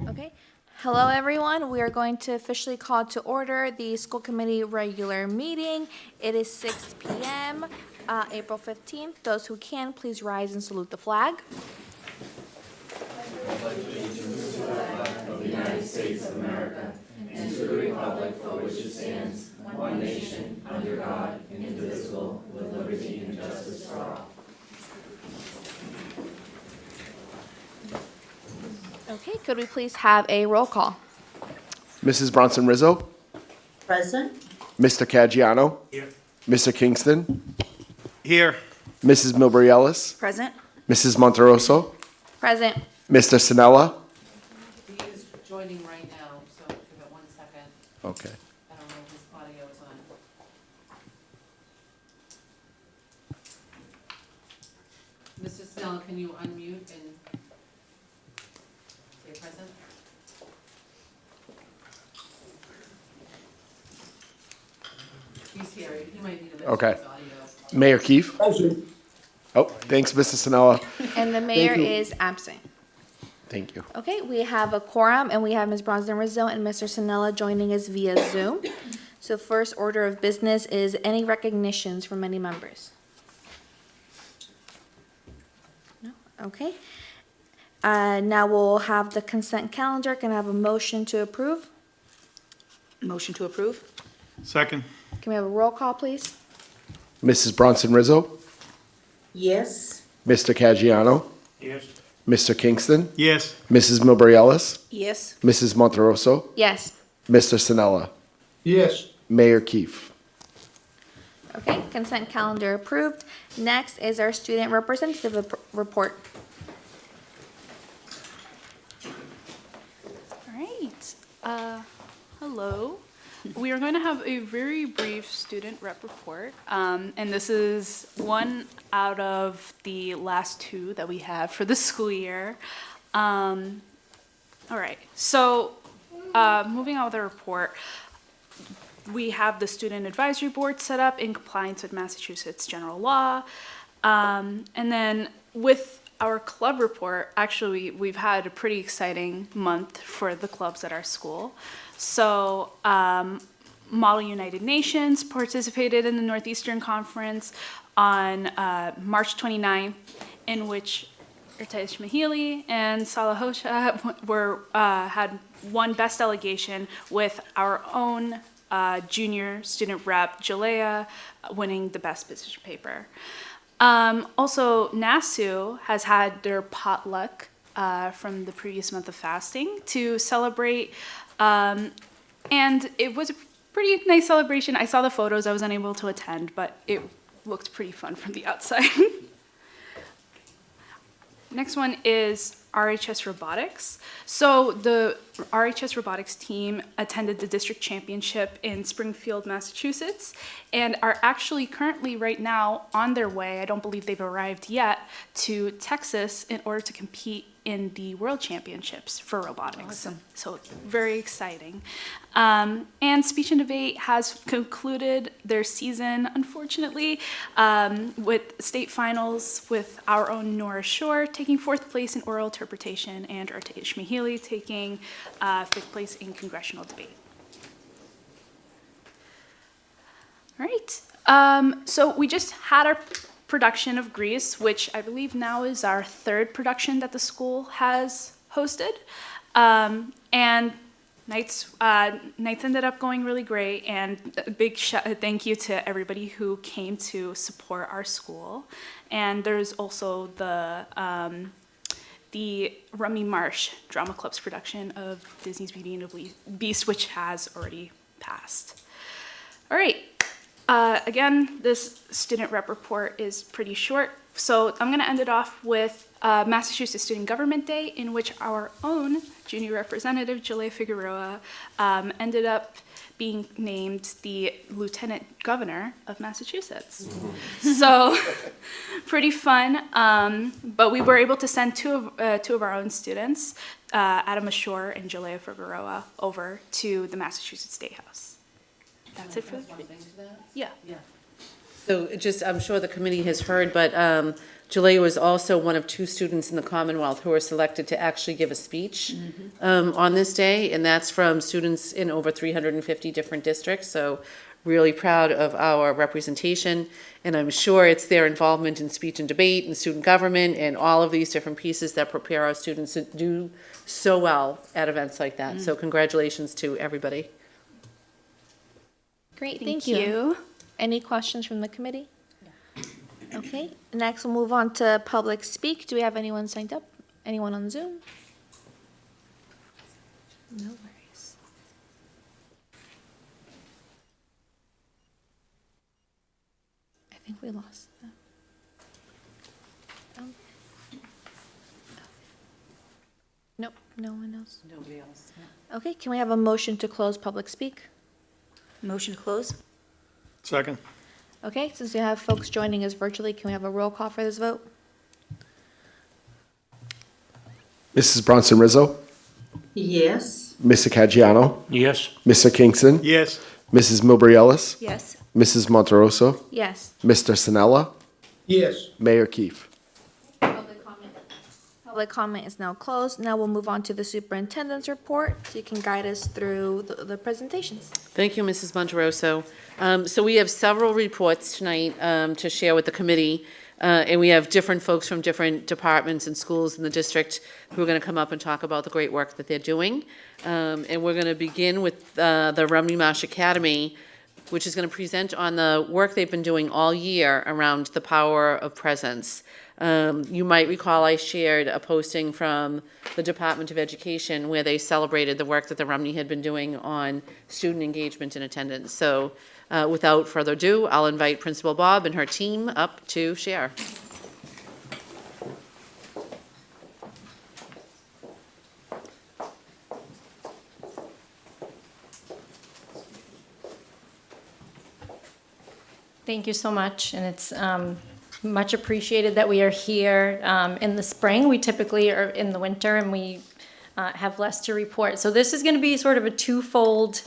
Okay. Hello, everyone. We are going to officially call to order the school committee regular meeting. It is 6 p.m., April 15th. Those who can, please rise and salute the flag. Okay, could we please have a roll call? Mrs. Bronson Rizzo, Present. Mr. Caggiano, Here. Mr. Kingston, Here. Mrs. Milbury Ellis, Present. Mrs. Monteroso, Present. Mr. Sinella. He is joining right now, so give it 1 second. Okay. I don't know if his audio is on. Mr. Snell, can you unmute and say present? He's here, he might need to listen Okay. to his audio. Mayor Keefe. Oh, thanks, Mr. Sinella. And the mayor is absent. Thank you. Okay, we have a quorum, and we have Ms. Bronson Rizzo and Mr. Sinella joining us via Zoom. So first order of business is any recognitions from any members? No? Okay. Now we'll have the consent calendar. Can I have a motion to approve? Motion to approve? Second. Can we have a roll call, please? Mrs. Bronson Rizzo, Yes. Mr. Caggiano, Yes. Mr. Kingston, Yes. Mrs. Milbury Ellis, Yes. Mrs. Monteroso, Yes. Mr. Sinella, Yes. Mayor Keefe. Okay, consent calendar approved. Next is our student representative report. All right. Hello. We are going to have a very brief student rep report, and this is one out of the last two that we have for the school year. All right. So, moving on with the report, we have the student advisory board set up in compliance with Massachusetts general law, and then with our club report, actually, we've had a pretty exciting month for the clubs at our school. So, Model United Nations participated in the Northeastern Conference on March 29th, in which Irtaj Mahili and Salah Hosha had won best delegation, with our own junior student rep, Jalea, winning the best position paper. Also, NASU has had their potluck from the previous month of fasting to celebrate, and it was a pretty nice celebration. I saw the photos. I was unable to attend, but it looked pretty fun from the outside. Next one is RHS Robotics. So the RHS Robotics team attended the district championship in Springfield, Massachusetts, and are actually currently right now on their way, I don't believe they've arrived yet, to Texas in order to compete in the World Championships for robotics. Awesome. So very exciting. And Speech and Debate has concluded their season, unfortunately, with state finals, with our own Nora Shore taking 4th place in oral interpretation and Irtaj Mahili taking 5th place in congressional debate. All right, so we just had our production of Grease, which I believe now is our 3rd production that the school has hosted. And nights ended up going really great, and a big thank you to everybody who came to support our school. And there's also the Rumney Marsh Drama Club's production of Disney's Beauty and the Beast, which has already passed. All right. Again, this student rep report is pretty short, so I'm going to end it off with Massachusetts Student Government Day, in which our own junior representative, Jalea Figueroa, ended up being named the Lieutenant Governor of Massachusetts. So, pretty fun, but we were able to send two of our own students, Adam Ashore and Jalea Figueroa, over to the Massachusetts State House. That's it for One thing to that? yeah. Yeah. So it just, I'm sure the committee has heard, but Julia was also one of 2 students in the Commonwealth who were selected to actually give a speech on this day, and that's from students in over 350 different districts. So really proud of our representation, and I'm sure it's their involvement in speech and debate and student government and all of these different pieces that prepare our students to do so well at events like that. So congratulations to everybody. Great, thank you. Any questions from the committee? Okay, next we'll move on to public speak. Do we have anyone signed up? Anyone on Zoom? No worries. I think we lost them. Um, Nope, no one else. Nobody else. Okay, can we have a motion to close public speak? Motion to close? Second. Okay, since we have folks joining us virtually, can we have a roll call for this vote? Mrs. Bronson Rizzo, Yes. Mr. Caggiano, Yes. Mr. Kingston, Yes. Mrs. Milbury Ellis, Yes. Mrs. Monteroso, Yes. Mr. Sinella, Yes. Mayor Keefe. Public comment is now closed. Now we'll move on to the superintendent's report, so you can guide us through the presentations. Thank you, Mrs. Monteroso. So we have several reports tonight to share with the committee, and we have different folks from different departments and schools in the district who are going to come up and talk about the great work that they're doing. And we're going to begin with the Rumney Marsh Academy, which is going to present on the work they've been doing all year around the power of presence. You might recall I shared a posting from the Department of Education where they celebrated the work that the Rumney had been doing on student engagement and attendance. So without further ado, I'll invite Principal Bob and her team up to share. Thank you so much, and it's much appreciated that we are here in the spring. We typically are in the winter, and we have less to report. So this is going to be sort of a twofold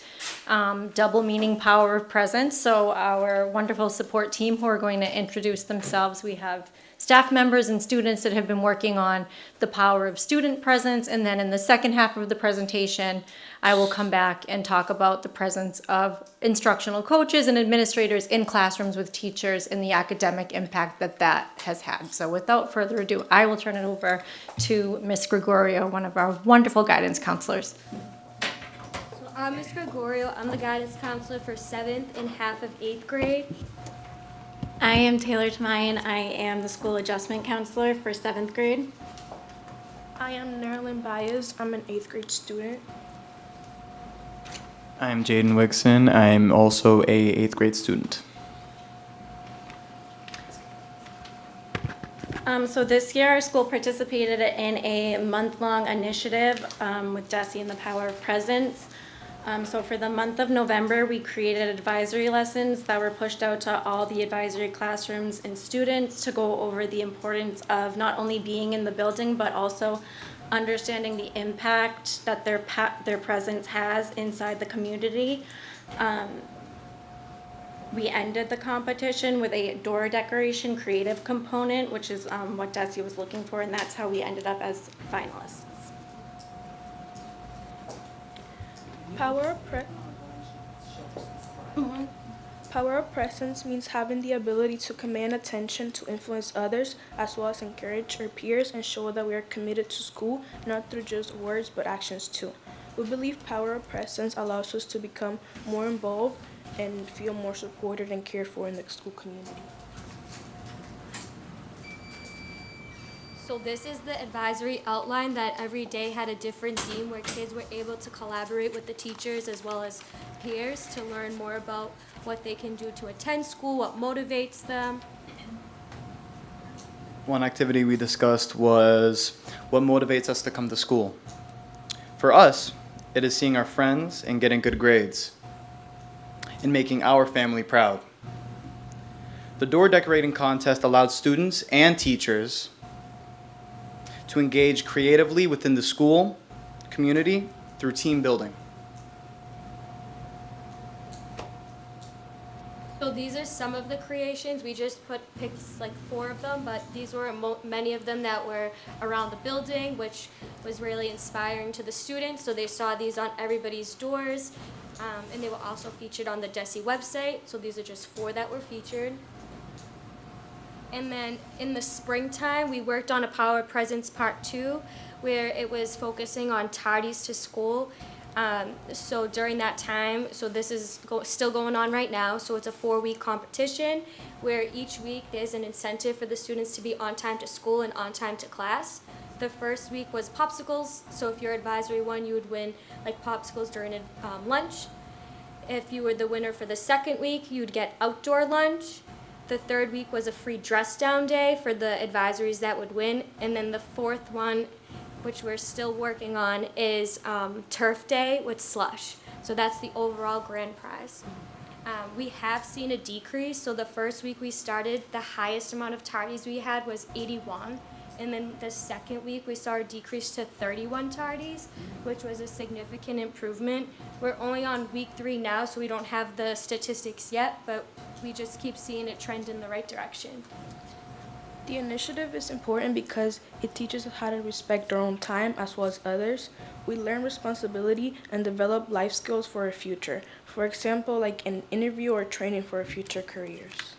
double meaning power of presence. So our wonderful support team who are going to introduce themselves. We have staff members and students that have been working on the power of student presence, and then in the second half of the presentation, I will come back and talk about the presence of instructional coaches and administrators in classrooms with teachers and the academic impact that that has had. So without further ado, I will turn it over to Ms. Gregorio, one of our wonderful guidance counselors. So I'm Ms. Gregorio. I'm the guidance counselor for 7th and half of 8th grade. I am Taylor Tamayan. I am the school adjustment counselor for 7th grade. I am Nerlin Baez. I'm an 8th grade student. I'm Jaden Wigson. I'm also a 8th grade student. So this year our school participated in a month-long initiative with Desi and the Power of Presence. So for the month of November, we created advisory lessons that were pushed out to all the advisory classrooms and students to go over the importance of not only being in the building, but also understanding the impact that their presence has inside the community. We ended the competition with a door decoration creative component, which is what Desi was looking for, and that's how we ended up as finalists. Power of presence means having the ability to command attention, to influence others, as well as encourage our peers and show that we are committed to school, not through just words, but actions too. We believe power of presence allows us to become more involved and feel more supported and cared for in the school community. So this is the advisory outline that every day had a different theme where kids were able to collaborate with the teachers as well as peers to learn more about what they can do to attend school, what motivates them. One activity we discussed was what motivates us to come to school. For us, it is seeing our friends and getting good grades and making our family proud. The door decorating contest allowed students and teachers to engage creatively within the school community through team building. So these are some of the creations. We just picked like 4 of them, but these were many of them that were around the building, which was really inspiring to the students. So they saw these on everybody's doors, and they were also featured on the DESE website. So these are just 4 that were featured. And then in the springtime, we worked on a Power of Presence Part 2, where it was focusing on tardies to school. So during that time, so this is still going on right now, so it's a 4-week competition where each week there's an incentive for the students to be on time to school and on time to class. The first week was popsicles, so if you're advisory 1, you would win like popsicles during lunch. If you were the winner for the second week, you'd get outdoor lunch. The third week was a free dress down day for the advisories that would win. And then the fourth one, which we're still working on, is turf day with slush. So that's the overall grand prize. We have seen a decrease. So the first week we started, the highest amount of tardies we had was 81. And then the second week we saw a decrease to 31 tardies, which was a significant improvement. We're only on week 3 now, so we don't have the statistics yet, but we just keep seeing it trend in the right direction. The initiative is important because it teaches us how to respect our own time as well as others. We learn responsibility and develop life skills for our future. For example, like an interview or training for our future careers.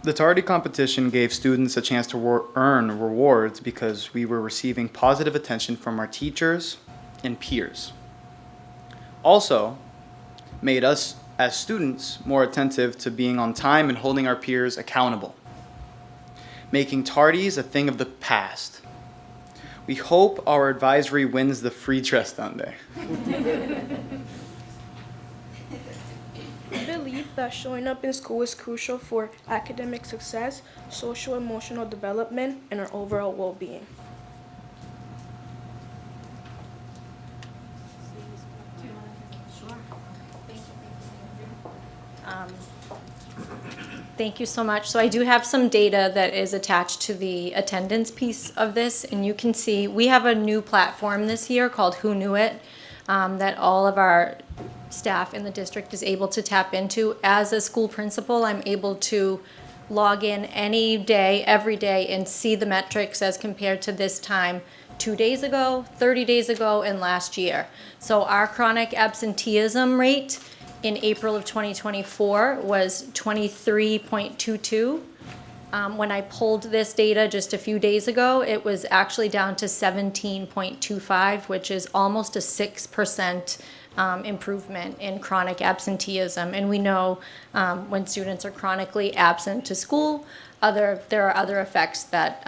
The tardy competition gave students a chance to earn rewards because we were receiving positive attention from our teachers and peers. Also, made us as students more attentive to being on time and holding our peers accountable, making tardies a thing of the past. We hope our advisory wins the free dress down day. We believe that showing up in school is crucial for academic success, social emotional development, and our overall well-being. Thank you so much. So I do have some data that is attached to the attendance piece of this, and you can see we have a new platform this year called Who Knew It that all of our staff in the district is able to tap into. As a school principal, I'm able to log in any day, every day, and see the metrics as compared to this time 2 days ago, 30 days ago, and last year. So our chronic absenteeism rate in April of 2024 was 23.22. When I pulled this data just a few days ago, it was actually down to 17.25, which is almost a 6% improvement in chronic absenteeism. And we know when students are chronically absent to school, there are other effects that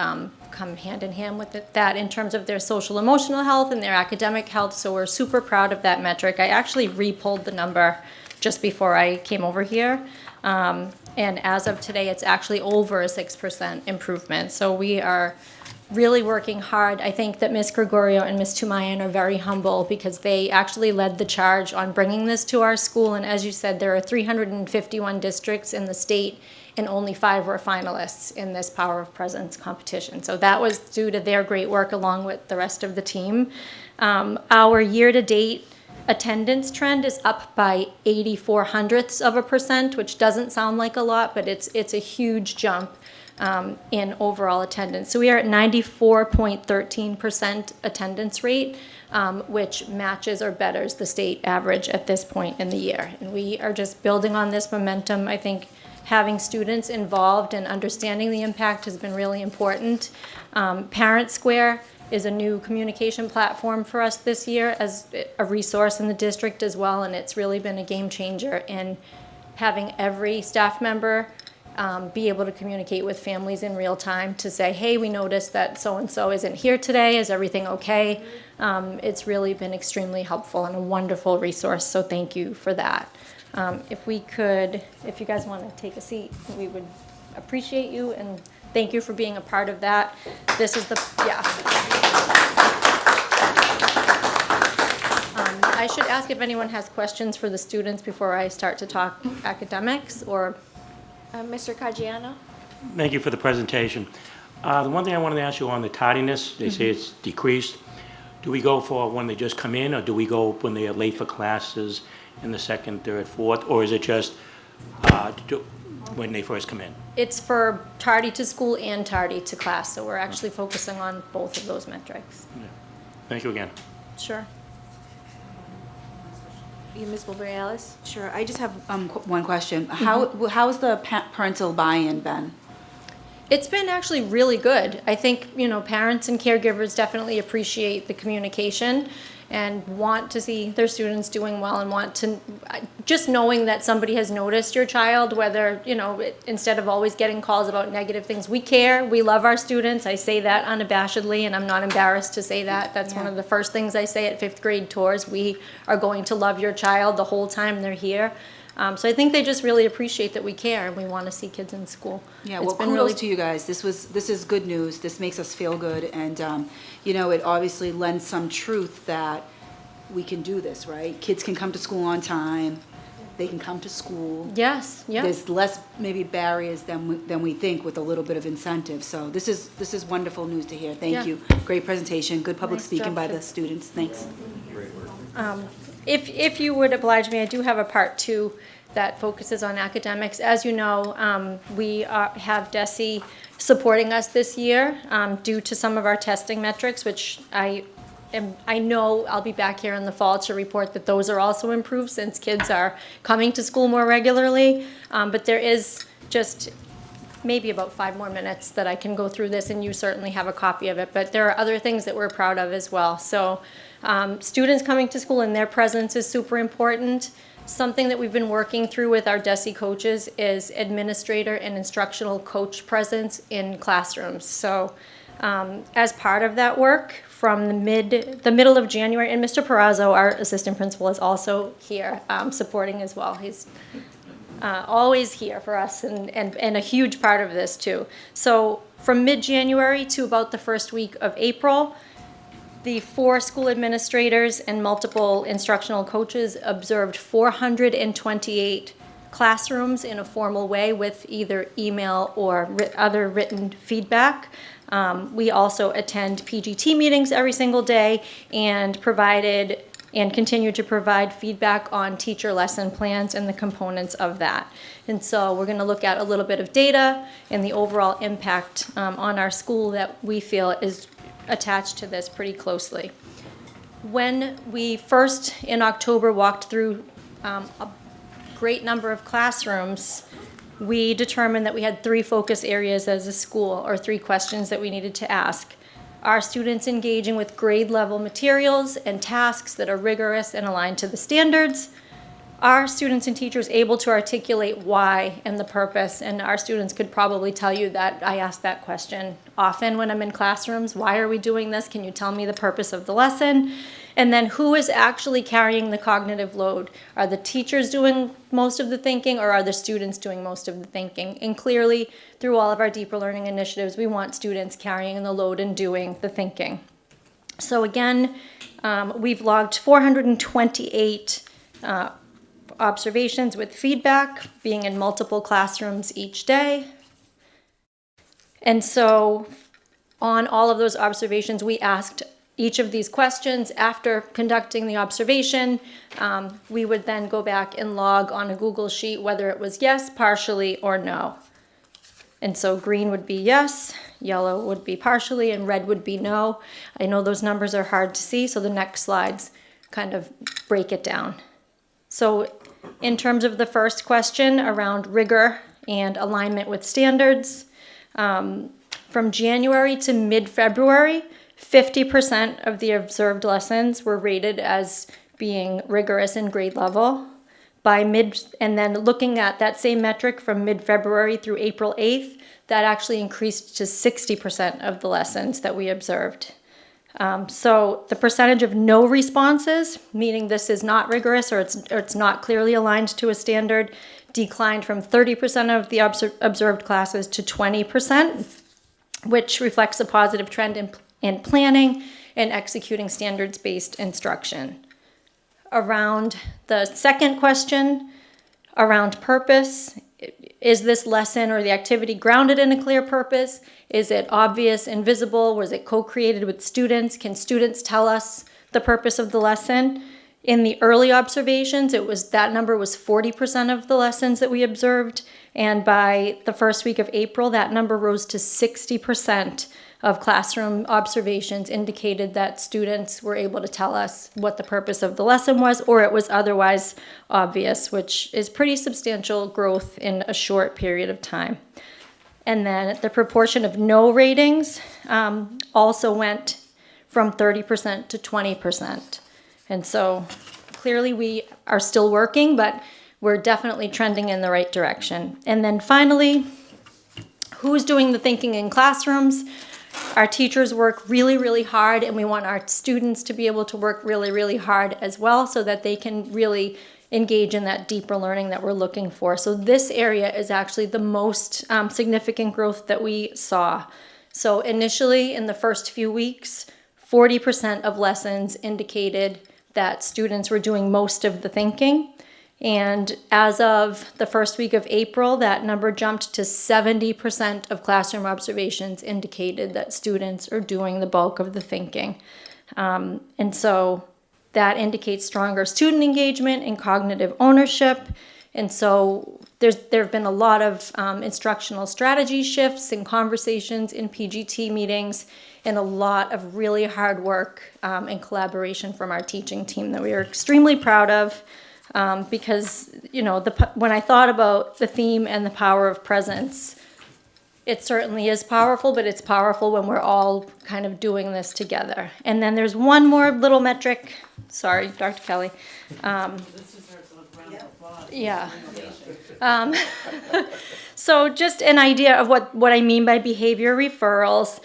come hand in hand with that in terms of their social emotional health and their academic health. So we're super proud of that metric. I actually re-pulled the number just before I came over here. And as of today, it's actually over a 6% improvement. So we are really working hard. I think that Ms. Gregorio and Ms. Tumayan are very humble because they actually led the charge on bringing this to our school. And as you said, there are 351 districts in the state and only 5 were finalists in this Power of Presence competition. So that was due to their great work along with the rest of the team. Our year-to-date attendance trend is up by 0.84%, which doesn't sound like a lot, but it's a huge jump in overall attendance. So we are at 94.13% attendance rate, which matches or betters the state average at this point in the year. And we are just building on this momentum. I think having students involved and understanding the impact has been really important. Parent Square is a new communication platform for us this year as a resource in the district as well, and it's really been a game changer in having every staff member be able to communicate with families in real time to say, hey, we noticed that so-and-so isn't here today, is everything okay? It's really been extremely helpful and a wonderful resource, so thank you for that. If you guys want to take a seat, we would appreciate you, and thank you for being a part of that. This is I should ask if anyone has questions for the students before I start to talk academics, or Mr. Caggiano? Thank you for the presentation. The one thing I wanted to ask you on the tardiness, they say it's decreased. Do we go for when they just come in, or do we go when they are late for classes in the second, third, fourth, or is it just when they first come in? It's for tardy to school and tardy to class, so we're actually focusing on both of those metrics. Thank you again. Sure. Ms. Wilbury-Ellis? Sure, I just have one question. How's the parental buy-in been? It's been actually really good. I think, parents and caregivers definitely appreciate the communication and want to see their students doing well and want to, just knowing that somebody has noticed your child, whether, instead of always getting calls about negative things, we care, we love our students. I say that unabashedly, and I'm not embarrassed to say that. That's one of the first things I say at 5th grade tours. We are going to love your child the whole time they're here. So I think they just really appreciate that we care and we want to see kids in school. Yeah, It's well, been kudos really- to you guys. This is good news. This makes us feel good, and it obviously lends some truth that we can do this, right? Kids can come to school on time. They can come to school. Yes, yeah. There's less maybe barriers than we think with a little bit of incentive. So this is wonderful news to hear. Thank Yeah. you. Great presentation. Good public Nice speaking job, by kid. the students. Thanks. If you would oblige me, I do have a part 2 that focuses on academics. As you know, we have DESE supporting us this year due to some of our testing metrics, which I know I'll be back here in the fall to report that those are also improved since kids are coming to school more regularly. But there is just maybe about 5 more minutes that I can go through this, and you certainly have a copy of it. But there are other things that we're proud of as well. So students coming to school and their presence is super important. Something that we've been working through with our DESE coaches is administrator and instructional coach presence in classrooms. So as part of that work, from the middle of January, and Mr. Perazzo, our assistant principal, is also here supporting as well. He's always here for us and a huge part of this too. So from mid-January to about the first week of April, the 4 school administrators and multiple instructional coaches observed 428 classrooms in a formal way with either email or other written feedback. We also attend PGT meetings every single day and continue to provide feedback on teacher lesson plans and the components of that. And so we're going to look at a little bit of data and the overall impact on our school that we feel is attached to this pretty closely. When we first in October walked through a great number of classrooms, we determined that we had 3 focus areas as a school, or 3 questions that we needed to ask. Are students engaging with grade level materials and tasks that are rigorous and aligned to the standards? Are students and teachers able to articulate why and the purpose? And our students could probably tell you that I ask that question often when I'm in classrooms. Why are we doing this? Can you tell me the purpose of the lesson? And then who is actually carrying the cognitive load? Are the teachers doing most of the thinking, or are the students doing most of the thinking? And clearly, through all of our deeper learning initiatives, we want students carrying the load and doing the thinking. So again, we've logged 428 observations with feedback, being in multiple classrooms each day. And so on all of those observations, we asked each of these questions. After conducting the observation, we would then go back and log on a Google Sheet whether it was yes, partially, or no. And so green would be yes, yellow would be partially, and red would be no. I know those numbers are hard to see, so the next slides kind of break it down. So in terms of the first question around rigor and alignment with standards, from January to mid-February, 50% of the observed lessons were rated as being rigorous in grade level. And then looking at that same metric from mid-February through April 8th, that actually increased to 60% of the lessons that we observed. So the percentage of no responses, meaning this is not rigorous or it's not clearly aligned to a standard, declined from 30% of the observed classes to 20%, which reflects a positive trend in planning and executing standards-based instruction. Around the second question, around purpose, is this lesson or the activity grounded in a clear purpose? Is it obvious and visible? Was it co-created with students? Can students tell us the purpose of the lesson? In the early observations, that number was 40% of the lessons that we observed, and by the first week of April, that number rose to 60% of classroom observations indicated that students were able to tell us what the purpose of the lesson was, or it was otherwise obvious, which is pretty substantial growth in a short period of time. And then the proportion of no ratings also went from 30% to 20%. And so clearly we are still working, but we're definitely trending in the right direction. And then finally, who's doing the thinking in classrooms? Our teachers work really, really hard, and we want our students to be able to work really, really hard as well so that they can really engage in that deeper learning that we're looking for. So this area is actually the most significant growth that we saw. So initially, in the first few weeks, 40% of lessons indicated that students were doing most of the thinking. And as of the first week of April, that number jumped to 70% of classroom observations indicated that students are doing the bulk of the thinking. And so that indicates stronger student engagement and cognitive ownership. And so there have been a lot of instructional strategy shifts and conversations in PGT meetings, and a lot of really hard work and collaboration from our teaching team that we are extremely proud of. Because, you know, when I thought about the theme and the power of presence, it certainly is powerful, but it's powerful when we're all kind of doing this together. And then there's one more little metric. Sorry, Dr. Kelly. Yeah. So just an idea of what I mean by behavior referrals.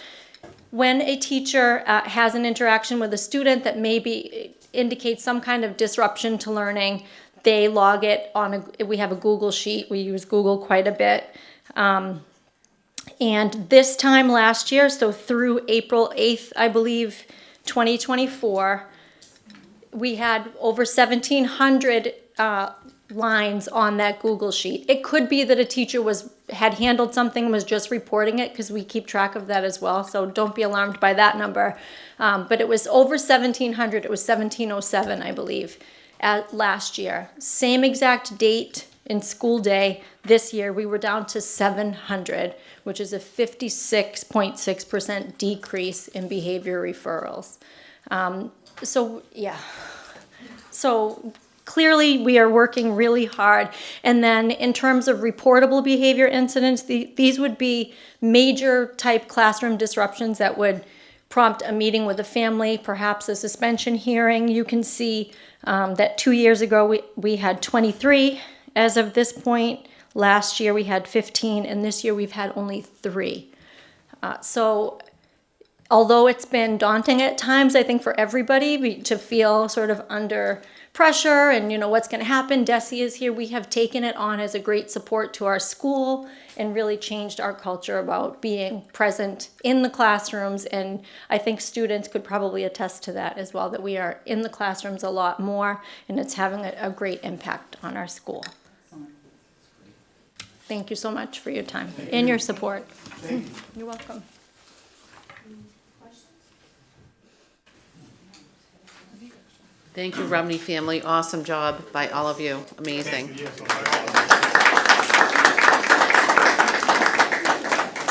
When a teacher has an interaction with a student that maybe indicates some kind of disruption to learning, they log it on we have a Google sheet. We use Google quite a bit. And this time last year, so through April 8th, I believe, 2024, we had over 1,700 lines on that Google sheet. It could be that a teacher had handled something and was just reporting it, because we keep track of that as well, so don't be alarmed by that number. But it was over 1,700. It was 1,707, I believe, last year. Same exact date in school day this year, we were down to 700, which is a 56.6% decrease in behavior referrals. So clearly we are working really hard. And then in terms of reportable behavior incidents, these would be major type classroom disruptions that would prompt a meeting with the family, perhaps a suspension hearing. You can see that 2 years ago we had 23. As of this point, last year we had 15, and this year we've had only 3. So although it's been daunting at times, I think for everybody to feel sort of under pressure and, you know, what's going to happen, Desi is here. We have taken it on as a great support to our school and really changed our culture about being present in the classrooms. And I think students could probably attest to that as well, that we are in the classrooms a lot more, and it's having a great impact on our school. Thank you so much for your time and your support. You're welcome. Thank you, Rumney family. Awesome job by all of you. Amazing.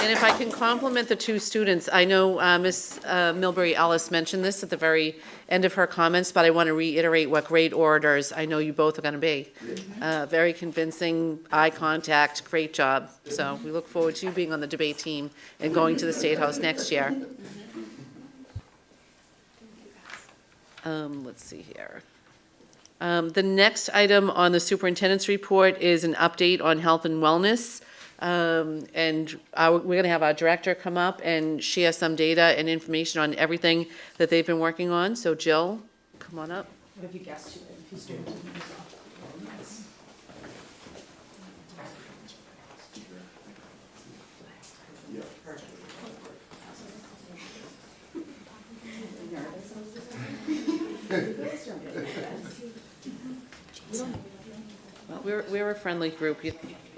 And if I can compliment the 2 students, I know Ms. Milbury Ellis mentioned this at the very end of her comments, but I want to reiterate what great orators I know you both are going to be. Very convincing, eye contact, great job. So we look forward to you being on the debate team and going to the State House next year. Let's see here. The next item on the superintendent's report is an update on health and wellness. And we're going to have our director come up and share some data and information on everything that they've been working on. So Jill, come on up. What have you guessed to students? Well, we're a friendly group.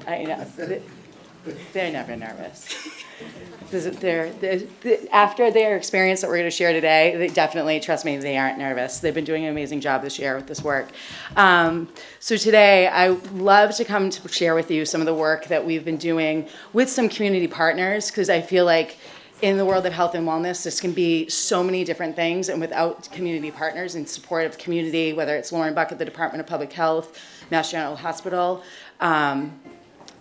I know. They're never nervous. After their experience that we're going to share today, they definitely, trust me, they aren't nervous. They've been doing an amazing job this year with this work. So today, I love to come to share with you some of the work that we've been doing with some community partners, because I feel like in the world of health and wellness, this can be so many different things, and without community partners and support of community, whether it's Lauren Buck at the Department of Public Health, Mass General Hospital,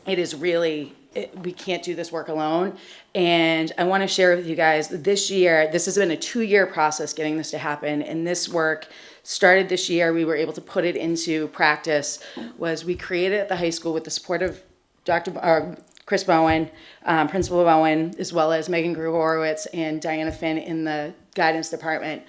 it is really, we can't do this work alone. And I want to share with you guys that this year, this has been a 2-year process getting this to happen, and this work started this year. We were able to put it into practice. Was we created at the high school with the support of Chris Bowen, Principal Bowen, as well as Megan Grigorowitz and Diana Finn in the guidance department.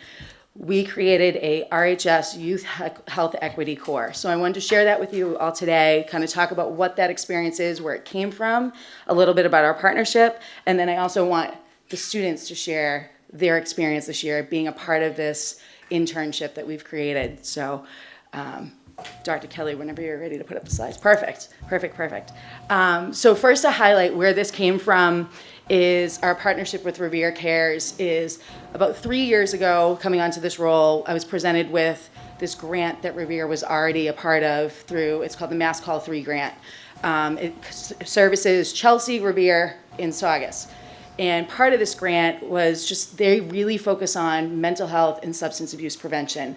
We created a RHS Youth Health Equity Corps. So I wanted to share that with you all today, kind of talk about what that experience is, where it came from, a little bit about our partnership, and then I also want the students to share their experience this year being a part of this internship that we've created. So Dr. Kelly, whenever you're ready to put up the slides. Perfect. So first to highlight where this came from is our partnership with Revere Cares. Is about 3 years ago, coming onto this role, I was presented with this grant that Revere was already a part of through, it's called the Mass Call 3 grant. It services Chelsea, Revere, and Saugus. And part of this grant was just, they really focus on mental health and substance abuse prevention.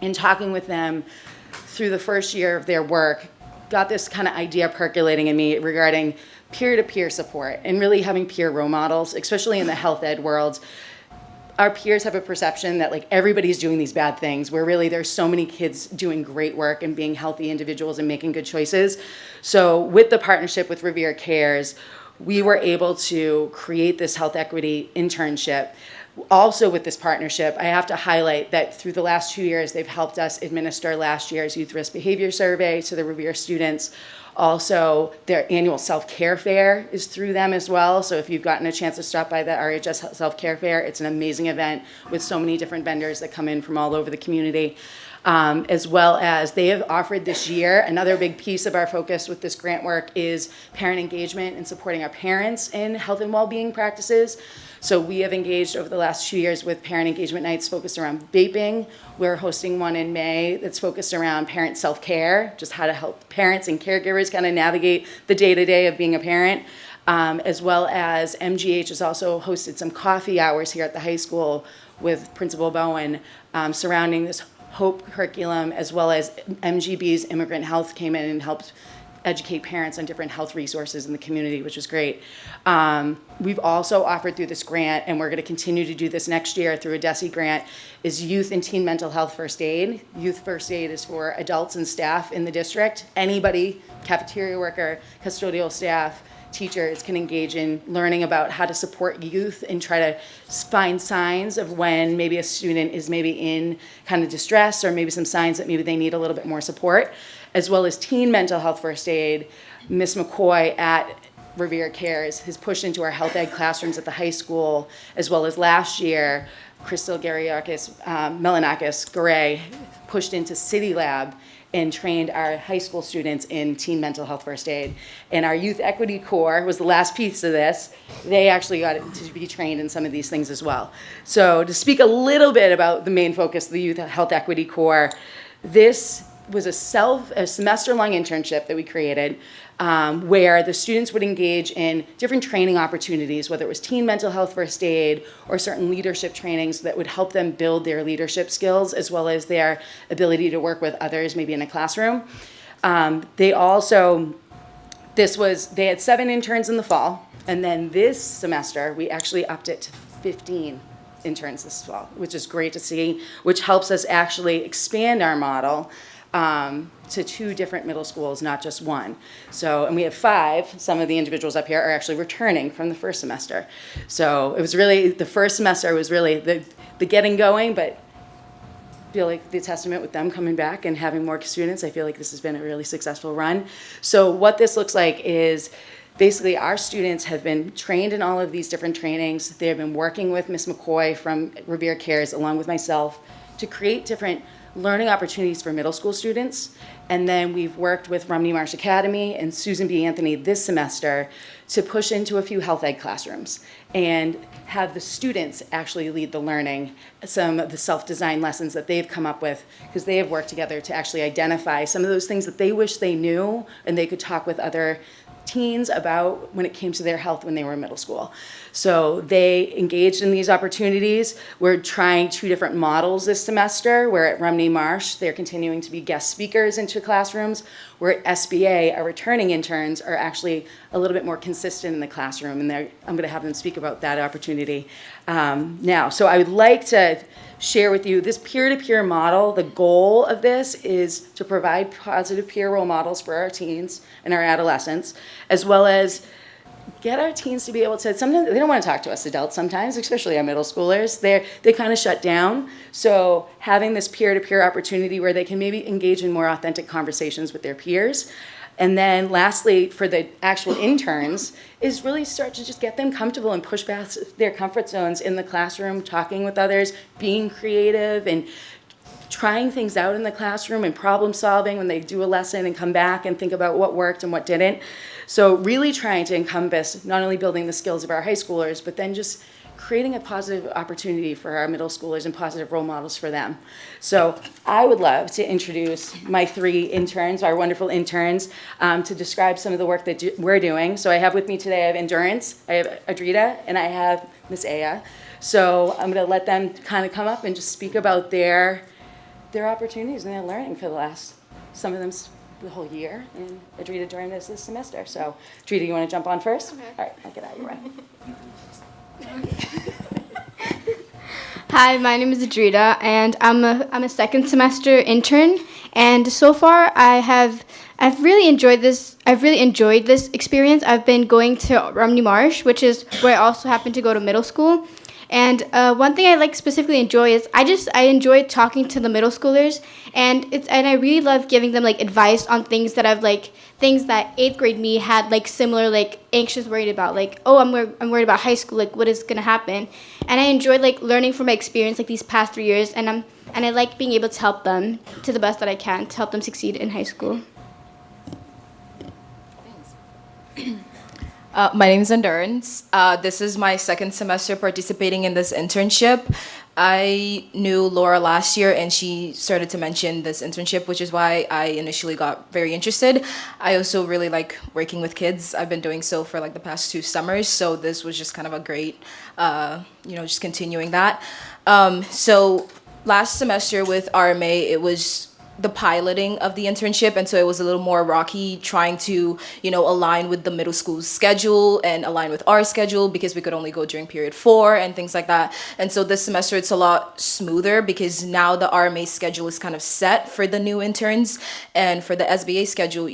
In talking with them through the first year of their work, got this kind of idea percolating in me regarding peer-to-peer support and really having peer role models, especially in the health ed world. Our peers have a perception that like everybody's doing these bad things, where really there's so many kids doing great work and being healthy individuals and making good choices. So with the partnership with Revere Cares, we were able to create this health equity internship. Also with this partnership, I have to highlight that through the last 2 years, they've helped us administer last year's Youth Risk Behavior Survey to the Revere students. Also, their annual self-care fair is through them as well. So if you've gotten a chance to stop by the RHS self-care fair, it's an amazing event with so many different vendors that come in from all over the community. As well as they have offered this year, another big piece of our focus with this grant work is parent engagement and supporting our parents in health and well-being practices. So we have engaged over the last 2 years with parent engagement nights focused around vaping. We're hosting one in May that's focused around parent self-care, just how to help parents and caregivers kind of navigate the day-to-day of being a parent. As well as MGH has also hosted some coffee hours here at the high school with Principal Bowen surrounding this HOPE curriculum, as well as MGB's Immigrant Health came in and helped educate parents on different health resources in the community, which was great. We've also offered through this grant, and we're going to continue to do this next year through a DESE grant, is youth and teen mental health first aid. Youth first aid is for adults and staff in the district. Anybody, cafeteria worker, custodial staff, teachers can engage in learning about how to support youth and try to find signs of when maybe a student is maybe in kind of distress, or maybe some signs that maybe they need a little bit more support. As well as teen mental health first aid, Ms. McCoy at Revere Cares has pushed into our health ed classrooms at the high school, as well as last year, Crystal Melanakis Garay pushed into City Lab and trained our high school students in teen mental health first aid. And our Youth Equity Corps was the last piece of this. They actually got to be trained in some of these things as well. So to speak a little bit about the main focus of the Youth Health Equity Corps, this was a semester-long internship that we created where the students would engage in different training opportunities, whether it was teen mental health first aid or certain leadership trainings that would help them build their leadership skills, as well as their ability to work with others, maybe in a classroom. They had 7 interns in the fall, and then this semester, we actually upped it to 15 interns this fall, which is great to see, which helps us actually expand our model to 2 different middle schools, not just 1. So, and we have 5. Some of the individuals up here are actually returning from the first semester. So it was really, the first semester was really the getting going, but I feel like the testament with them coming back and having more students, I feel like this has been a really successful run. So what this looks like is basically our students have been trained in all of these different trainings. They have been working with Ms. McCoy from Revere Cares, along with myself, to create different learning opportunities for middle school students. And then we've worked with Rumney Marsh Academy and Susan B. Anthony this semester to push into a few health ed classrooms and have the students actually lead the learning, some of the self-designed lessons that they've come up with, because they have worked together to actually identify some of those things that they wish they knew and they could talk with other teens about when it came to their health when they were in middle school. So they engaged in these opportunities. We're trying 2 different models this semester. We're at Rumney Marsh. They're continuing to be guest speakers into classrooms. We're at SBA. Our returning interns are actually a little bit more consistent in the classroom, and I'm going to have them speak about that opportunity now. So I would like to share with you this peer-to-peer model. The goal of this is to provide positive peer role models for our teens and our adolescents, as well as get our teens to be able to, sometimes they don't want to talk to us adults sometimes, especially our middle schoolers. They kind of shut down. So having this peer-to-peer opportunity where they can maybe engage in more authentic conversations with their peers. And then lastly, for the actual interns, is really start to just get them comfortable and push past their comfort zones in the classroom, talking with others, being creative, and trying things out in the classroom and problem solving when they do a lesson and come back and think about what worked and what didn't. So really trying to encompass not only building the skills of our high schoolers, but then just creating a positive opportunity for our middle schoolers and positive role models for them. So I would love to introduce my 3 interns, our wonderful interns, to describe some of the work that we're doing. So I have with me today, I have Endurance, I have Adrita, and I have Miss Aya. So I'm gonna let them kind of come up and just speak about their opportunities and their learning for the last, some of them the whole year, and Adrita during this semester. So Adrita, you wanna jump on first? Okay. All right, I'll get out of your way. Hi, my name is Adrita, and I'm a second semester intern. And so far, I've really enjoyed this. I've really enjoyed this experience. I've been going to Rumney Marsh, which is where I also happen to go to middle school. And one thing I specifically enjoy is I enjoy talking to the middle schoolers, and I really love giving them advice on things that things that 8th grade me had similar anxious worried about, I'm worried about high school, what is gonna happen. And I enjoyed learning from my experience these past 3 years, and I like being able to help them to the best that I can to help them succeed in high school. My name is Endurance. This is my second semester participating in this internship. I knew Laura last year and she started to mention this internship, which is why I initially got very interested. I also really like working with kids. I've been doing so for the past 2 summers, so this was just kind of a great, just continuing that. So last semester with RMA, it was the piloting of the internship, and so it was a little more rocky trying to align with the middle school's schedule and align with our schedule because we could only go during period 4 and things like that. And so this semester it's a lot smoother because now the RMA schedule is kind of set for the new interns, and for the SBA schedule,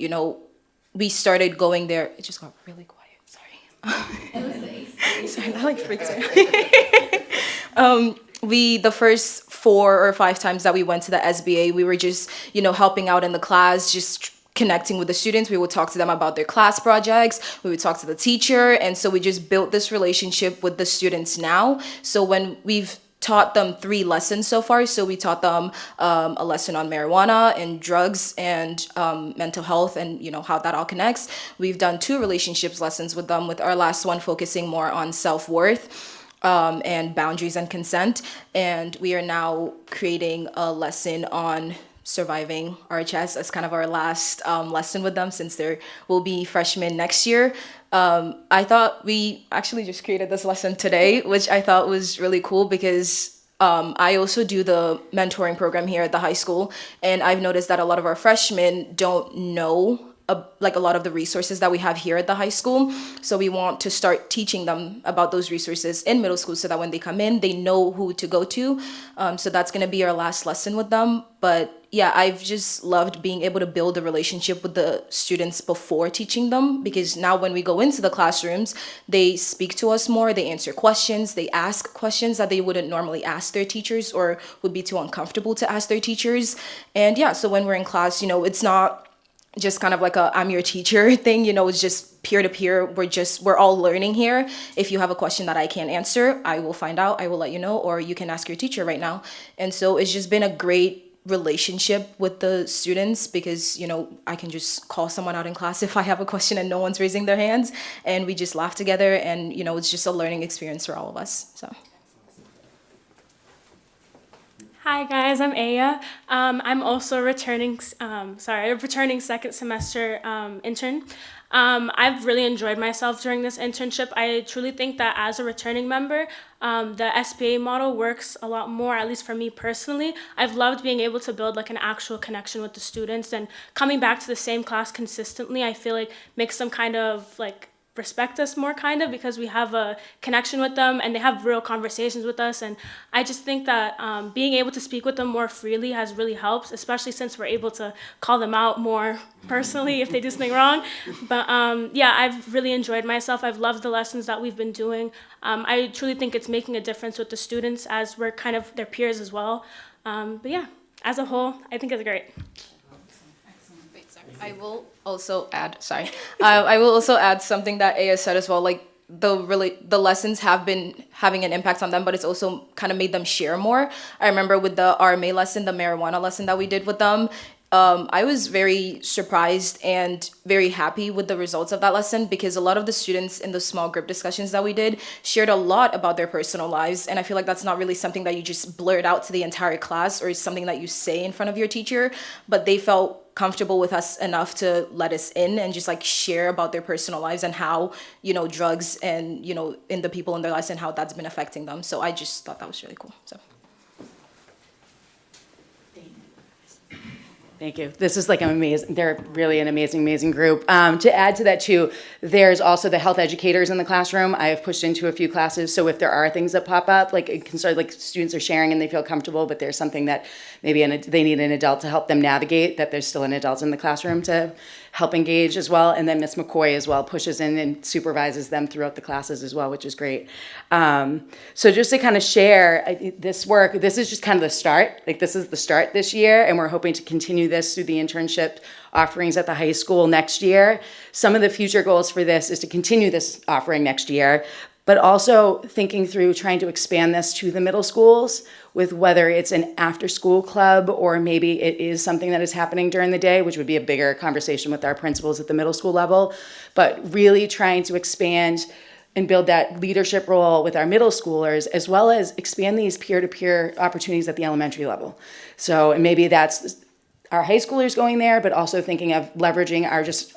we started going there. It just got really quiet, sorry. Sorry, that freaks me. The first 4 or 5 times that we went to the SBA, we were just, helping out in the class, just connecting with the students. We would talk to them about their class projects. We would talk to the teacher. And so we just built this relationship with the students now. So when we've taught them 3 lessons so far. So we taught them a lesson on marijuana and drugs and mental health and how that all connects. We've done 2 relationships lessons with them, with our last one focusing more on self-worth and boundaries and consent. And we are now creating a lesson on surviving RHS as kind of our last lesson with them, since there will be freshmen next year. I thought we actually just created this lesson today, which I thought was really cool because I also do the mentoring program here at the high school, and I've noticed that a lot of our freshmen don't know a lot of the resources that we have here at the high school. So we want to start teaching them about those resources in middle school so that when they come in, they know who to go to. So that's gonna be our last lesson with them. But yeah, I've just loved being able to build a relationship with the students before teaching them, because now when we go into the classrooms, they speak to us more, they answer questions, they ask questions that they wouldn't normally ask their teachers or would be too uncomfortable to ask their teachers. And yeah, so when we're in class, it's not just kind of a I'm your teacher thing, it's just peer-to-peer. We're all learning here. If you have a question that I can't answer, I will find out, I will let you know, or you can ask your teacher right now. And so it's just been a great relationship with the students, because, I can just call someone out in class if I have a question and no one's raising their hands, and we just laugh together, and, it's just a learning experience for all of us, so. Hi guys, I'm Aya. I'm also a returning second semester intern. I've really enjoyed myself during this internship. I truly think that as a returning member, the SBA model works a lot more, at least for me personally. I've loved being able to build like an actual connection with the students, and coming back to the same class consistently, I feel like makes them kind of like respect us more, kind of, because we have a connection with them and they have real conversations with us. And I just think that being able to speak with them more freely has really helped, especially since we're able to call them out more personally if they do something wrong. But yeah, I've really enjoyed myself. I've loved the lessons that we've been doing. I truly think it's making a difference with the students, as we're kind of their peers as well. But yeah, as a whole, I think it's great. I will also add, I will also add something that Aya said as well, like the lessons have been having an impact on them, but it's also kind of made them share more. I remember with the RMA lesson, the marijuana lesson that we did with them, I was very surprised and very happy with the results of that lesson, because a lot of the students in the small group discussions that we did shared a lot about their personal lives. And I feel like that's not really something that you just blurt out to the entire class, or something that you say in front of your teacher, but they felt comfortable with us enough to let us in and just like share about their personal lives and how, drugs and, in the people in their lives and how that's been affecting them. So I just thought that was really cool. So. Thank you. This is like amazing. They're really an amazing group. To add to that too, there's also the health educators in the classroom. I have pushed into a few classes, so if there are things that pop up, like it can start, like students are sharing and they feel comfortable, but there's something that maybe they need an adult to help them navigate, that there's still an adult in the classroom to help engage as well. And then Miss McCoy as well pushes in and supervises them throughout the classes as well, which is great. So just to kind of share this work, this is just kind of the start. Like this is the start this year, and we're hoping to continue this through the internship offerings at the high school next year. Some of the future goals for this is to continue this offering next year, but also thinking through trying to expand this to the middle schools, with whether it's an after-school club or maybe it is something that is happening during the day, which would be a bigger conversation with our principals at the middle school level, but really trying to expand and build that leadership role with our middle schoolers, as well as expand these peer-to-peer opportunities at the elementary level. So, and maybe that's our high schoolers going there, but also thinking of leveraging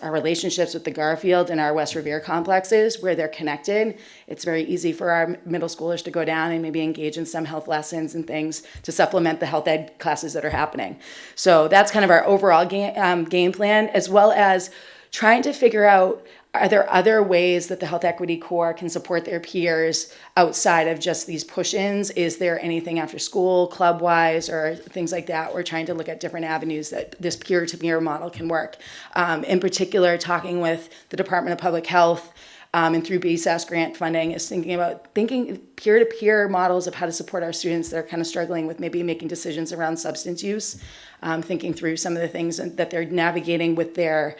our relationships with the Garfield and our West Revere complexes where they're connected. It's very easy for our middle schoolers to go down and maybe engage in some health lessons and things to supplement the health ed classes that are happening. So that's kind of our overall game plan, as well as trying to figure out, are there other ways that the Health Equity Corps can support their peers outside of just these push-ins? Is there anything after school, club-wise, or things like that? We're trying to look at different avenues that this peer-to-peer model can work. In particular, talking with the Department of Public Health and through BSAS grant funding is thinking peer-to-peer models of how to support our students that are kind of struggling with maybe making decisions around substance use, thinking through some of the things that they're navigating with their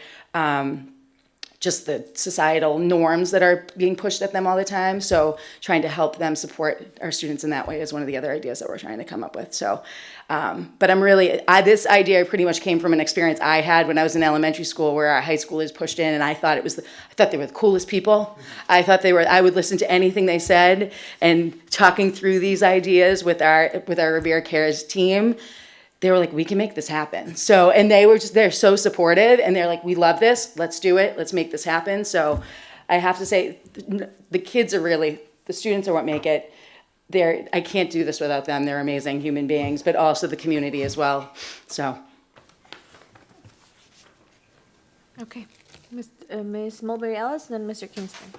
just the societal norms that are being pushed at them all the time. So trying to help them support our students in that way is one of the other ideas that we're trying to come up with. So, but I'm really, this idea pretty much came from an experience I had when I was in elementary school, where our high schoolers pushed in, and I thought they were the coolest people. I would listen to anything they said, and talking through these ideas with our Revere Cares team, they were like, we can make this happen. So, and they're so supportive, and they're like, we love this, let's do it, let's make this happen. So I have to say, the kids are really, the students are what make it. I can't do this without them. They're amazing human beings, but also the community as well, so. Okay, Ms. Mulberry-Ellis, and then Mr. Kingston.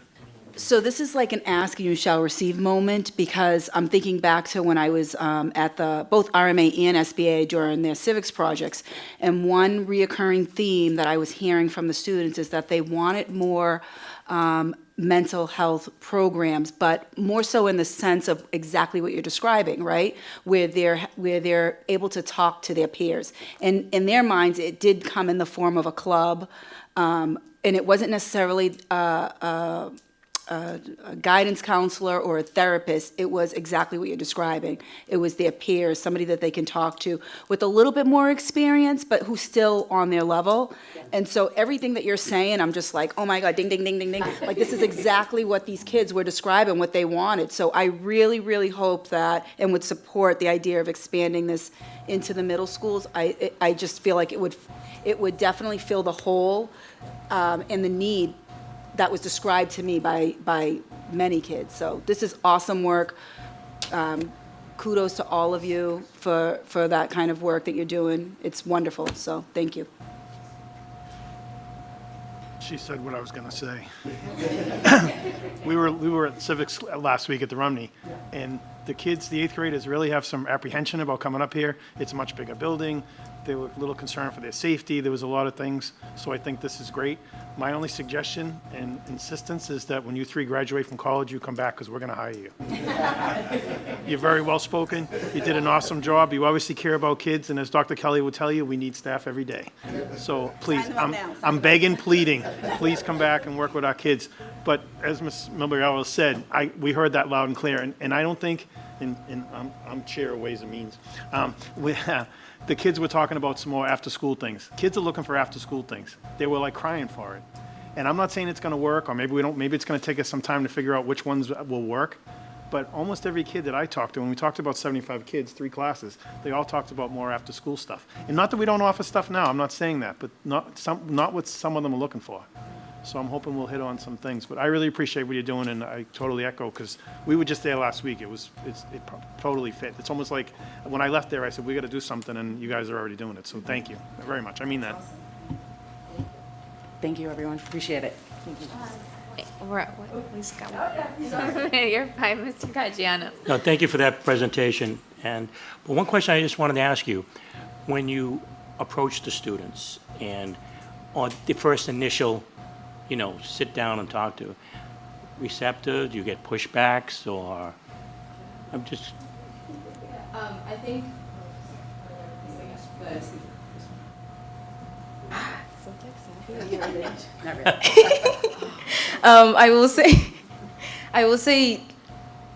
So this is like an ask and you shall receive moment, because I'm thinking back to when I was at both RMA and SBA during their civics projects, and one reoccurring theme that I was hearing from the students is that they wanted more mental health programs, but more so in the sense of exactly what you're describing, right? Where they're able to talk to their peers. And in their minds, it did come in the form of a club, and it wasn't necessarily a guidance counselor or a therapist, it was exactly what you're describing. It was their peers, somebody that they can talk to with a little bit more experience, but who's still on their level. And so everything that you're saying, I'm just like, oh my God, ding, ding, ding, ding, ding. Like, this is exactly what these kids were describing, what they wanted. So I really, really hope that, and would support the idea of expanding this into the middle schools. I just feel like it would definitely fill the hole and the need that was described to me by many kids. So this is awesome work. Kudos to all of you for that kind of work that you're doing. It's wonderful, so thank you. She said what I was going to say. We were at civics last week at the Rumney, and the kids, the 8th graders, really have some apprehension about coming up here. It's a much bigger building. They were a little concerned for their safety. There was a lot of things, so I think this is great. My only suggestion and insistence is that when you 3 graduate from college, you come back, because we're going to hire you. You're very well-spoken. You did an awesome job. You obviously care about kids, and as Dr. Kelly would tell you, we need staff every day. So please, I'm begging, pleading, please come back and work with our kids. But as Ms. Milbury said, we heard that loud and clear, and I don't think, and I'm chair of Ways and Means, the kids were talking about some more after-school things. Kids are looking for after-school things. They were like crying for it. And I'm not saying it's going to work, or maybe we don't. Maybe it's going to take us some time to figure out which ones will work. But almost every kid that I talked to, when we talked about 75 kids, 3 classes, they all talked about more after-school stuff. And not that we don't offer stuff now. I'm not saying that, but not what some of them are looking for. So I'm hoping we'll hit on some things. But I really appreciate what you're doing, and I totally echo, because we were just there last week. It totally fit. It's almost like when I left there, I said, we got to do something, and you guys are already doing it. So thank you very much. I mean that. Thank you, everyone. Appreciate it. Thank you. You're fine, Mr. Caggiano. No, thank you for that presentation. But one question I just wanted to ask you, when you approach the students and on the first initial, sit down and talk to, receptive, do you get pushbacks, or I'm just... I think... I will say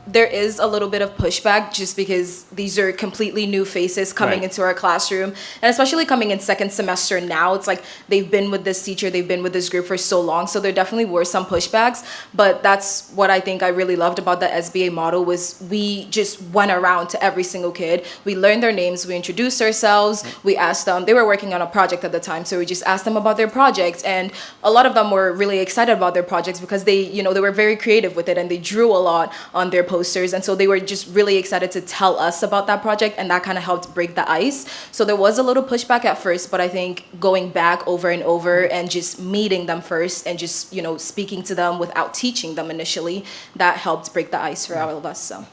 there is a little bit of pushback just because these are completely new faces coming into our classroom, and especially coming in second semester now. It's like they've been with this teacher, they've been with this group for so long, so there definitely were some pushbacks. But that's what I think I really loved about the SBA model, was we just went around to every single kid. We learned their names, we introduced ourselves, we asked them, they were working on a project at the time, so we just asked them about their projects, and a lot of them were really excited about their projects because they were very creative with it, and they drew a lot on their posters, and so they were just really excited to tell us about that project, and that kind of helped break the ice. So there was a little pushback at first, but I think going back over and over and just meeting them first and just speaking to them without teaching them initially, that helped break the ice for all of us. So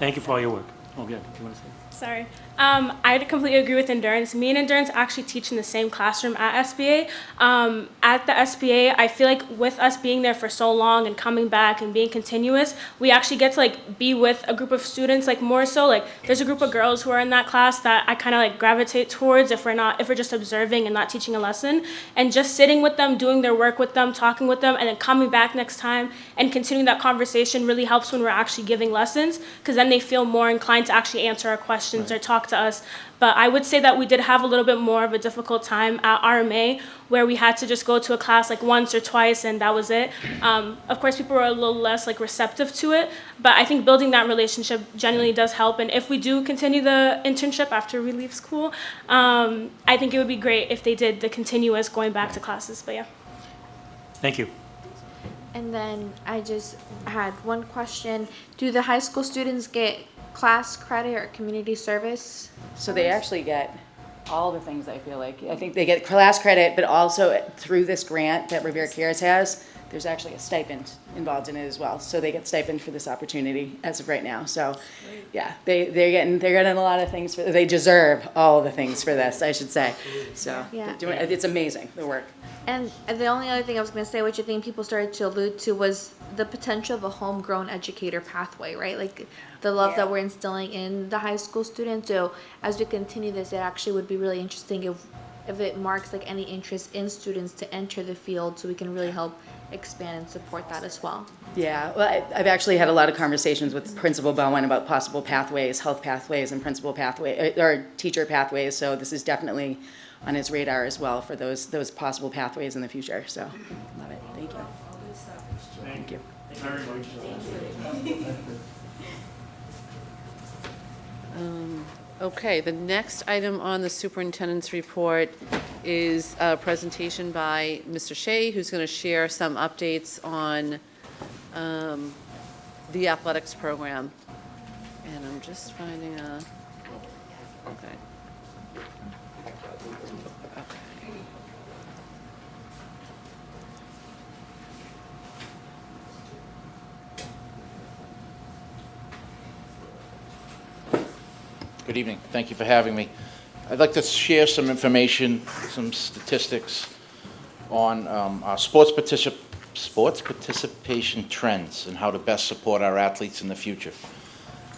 Thank you for all your work. Oh, yeah, you want to say? Sorry. I completely agree with Endurance. Me and Endurance actually teach in the same classroom at SBA. At the SBA, I feel like with us being there for so long and coming back and being continuous, we actually get to be with a group of students, more so there's a group of girls who are in that class that I kind of gravitate towards if we're just observing and not teaching a lesson, and just sitting with them, doing their work with them, talking with them, and then coming back next time and continuing that conversation really helps when we're actually giving lessons, because then they feel more inclined to actually answer our questions or talk to us. But I would say that we did have a little bit more of a difficult time at RMA, where we had to just go to a class once or twice, and that was it. Of course, people were a little less receptive to it, but I think building that relationship genuinely does help. And if we do continue the internship after we leave school, I think it would be great if they did the continuous going back to classes. But yeah. Thank you. And then I just had one question. Do the high school students get class credit or community service? So they actually get all the things, I feel like. I think they get class credit, but also through this grant that Revere Cares has, there's actually a stipend involved in it as well. So they get stipend for this opportunity as of right now. So yeah, they're getting a lot of things. They deserve all the things for this, I should say. So Yeah. it's amazing, the work. And the only other thing I was going to say, which I think people started to allude to, was the potential of a homegrown educator pathway, right? The love that we're instilling in the high school students. So as we continue this, it actually would be really interesting if it marks any interest in students to enter the field, so we can really help expand and support that as well. Yeah, well, I've actually had a lot of conversations with Principal Bowen about possible pathways, health pathways, and principal pathway, or teacher pathways. So this is definitely on his radar as well for those possible pathways in the future. So, love it. Thank you. Thank you. Very much. Okay, the next item on the superintendent's report is a presentation by Mr. Shea, who's going to share some updates on the athletics program. And I'm just finding a, okay. Good evening. Thank you for having me. I'd like to share some information, some statistics on our sports participation trends and how to best support our athletes in the future.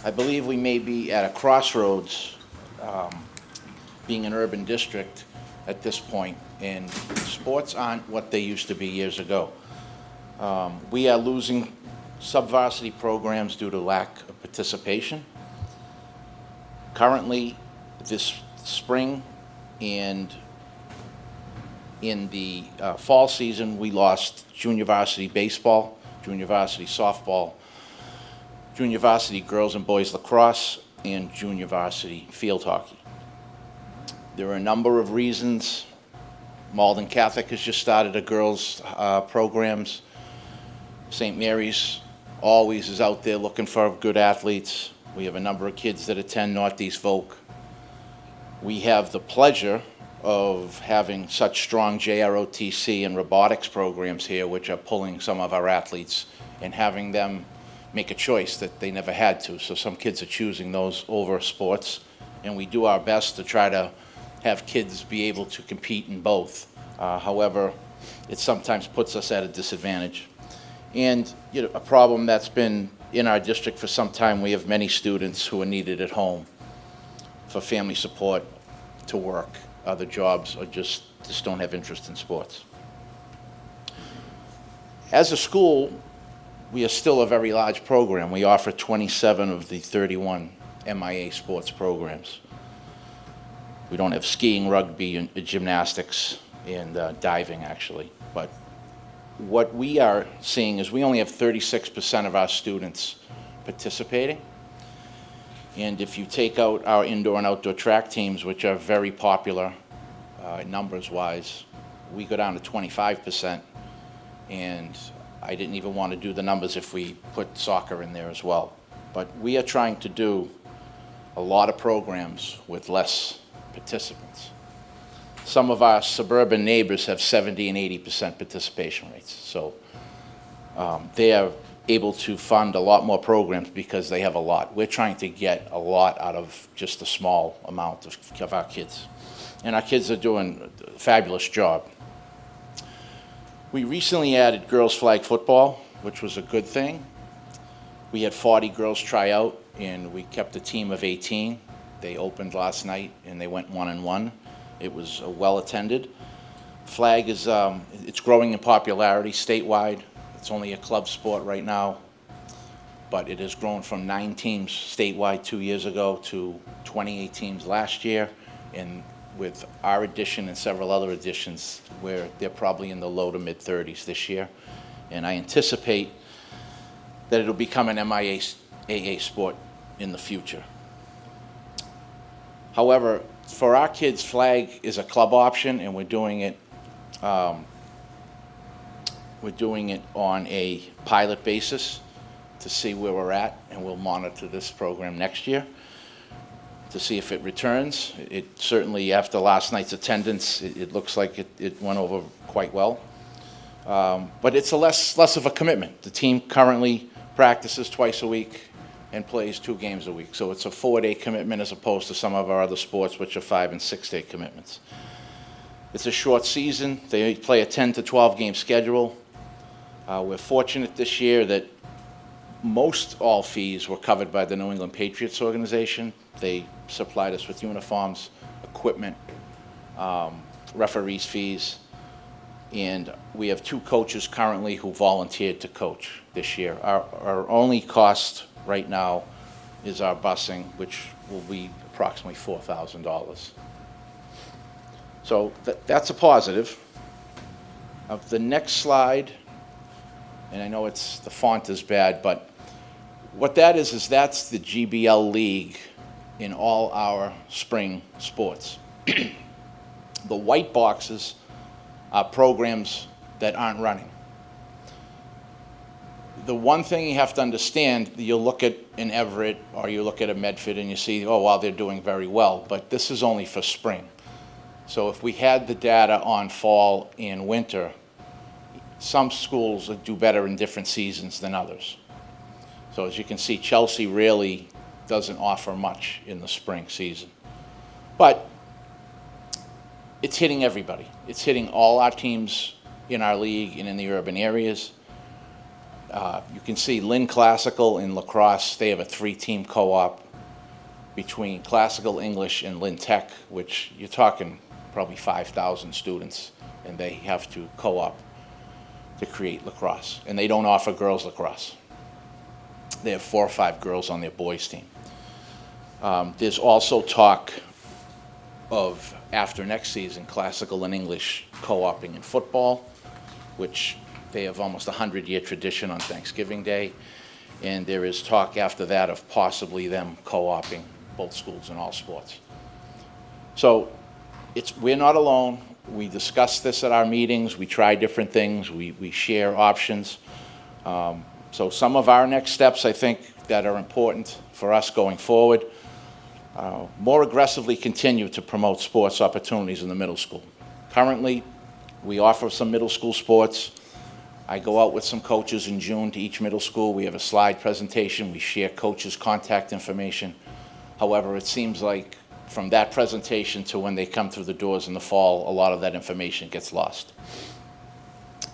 I believe we may be at a crossroads, being an urban district at this point, and sports aren't what they used to be years ago. We are losing sub-varsity programs due to lack of participation. Currently, this spring and in the fall season, we lost junior varsity baseball, junior varsity softball, junior varsity girls and boys lacrosse, and junior varsity field hockey. There are a number of reasons. Malden Catholic has just started a girls' programs. St. Mary's always is out there looking for good athletes. We have a number of kids that attend Northeast Folk. We have the pleasure of having such strong JROTC and robotics programs here, which are pulling some of our athletes and having them make a choice that they never had to. So some kids are choosing those over sports, and we do our best to try to have kids be able to compete in both. However, it sometimes puts us at a disadvantage. And a problem that's been in our district for some time, we have many students who are needed at home for family support, to work, other jobs, or just don't have interest in sports. As a school, we are still a very large program. We offer 27 of the 31 MIA sports programs. We don't have skiing, rugby, and gymnastics, and diving, actually. But what we are seeing is we only have 36% of our students participating. And if you take out our indoor and outdoor track teams, which are very popular numbers-wise, we go down to 25%. And I didn't even want to do the numbers if we put soccer in there as well. But we are trying to do a lot of programs with less participants. Some of our suburban neighbors have 70 and 80% participation rates. So they are able to fund a lot more programs because they have a lot. We're trying to get a lot out of just a small amount of our kids. And our kids are doing a fabulous job. We recently added girls flag football, which was a good thing. We had 40 girls try out, and we kept a team of 18. They opened last night, and they went 1-1. It was well attended. Flag is it's growing in popularity statewide. It's only a club sport right now, but it has grown from 9 teams statewide 2 years ago to 28 teams last year, and with our addition and several other additions, where they're probably in the low to mid 30s this year. And I anticipate that it'll become an MIAA sport in the future. However, for our kids, flag is a club option, and we're doing it on a pilot basis to see where we're at, and we'll monitor this program next year to see if it returns. It certainly, after last night's attendance, it looks like it went over quite well. But it's a less of a commitment. The team currently practices twice a week and plays 2 games a week. So it's a 4-day commitment as opposed to some of our other sports, which are 5- and 6-day commitments. It's a short season. They play a 10 to 12 game schedule. We're fortunate this year that most all fees were covered by the New England Patriots organization. They supplied us with uniforms, equipment, referees' fees. And we have 2 coaches currently who volunteered to coach this year. Our only cost right now is our busing, which will be approximately $4,000. So that's a positive. The next slide, and I know the font is bad, but what that is that's the GBL League in all our spring sports. The white boxes are programs that aren't running. The one thing you have to understand, you'll look at an Everett or you look at a Medford and you see, oh, wow, they're doing very well, but this is only for spring. So if we had the data on fall and winter, some schools do better in different seasons than others. So as you can see, Chelsea really doesn't offer much in the spring season. But it's hitting everybody. It's hitting all our teams in our league and in the urban areas. You can see Lynn Classical in lacrosse, they have a 3-team co-op between Classical English and Lynn Tech, which you're talking probably 5,000 students, and they have to co-op to create lacrosse. And they don't offer girls lacrosse. They have 4 or 5 girls on their boys team. There's also talk of, after next season, Classical and English co-oping in football, which they have almost a 100-year tradition on Thanksgiving Day. And there is talk after that of possibly them co-oping both schools in all sports. So we're not alone. We discuss this at our meetings. We try different things. We share options. So some of our next steps, I think, that are important for us going forward, more aggressively continue to promote sports opportunities in the middle school. Currently, we offer some middle school sports. I go out with some coaches in June to each middle school. We have a slide presentation. We share coaches' contact information. However, it seems like from that presentation to when they come through the doors in the fall, a lot of that information gets lost.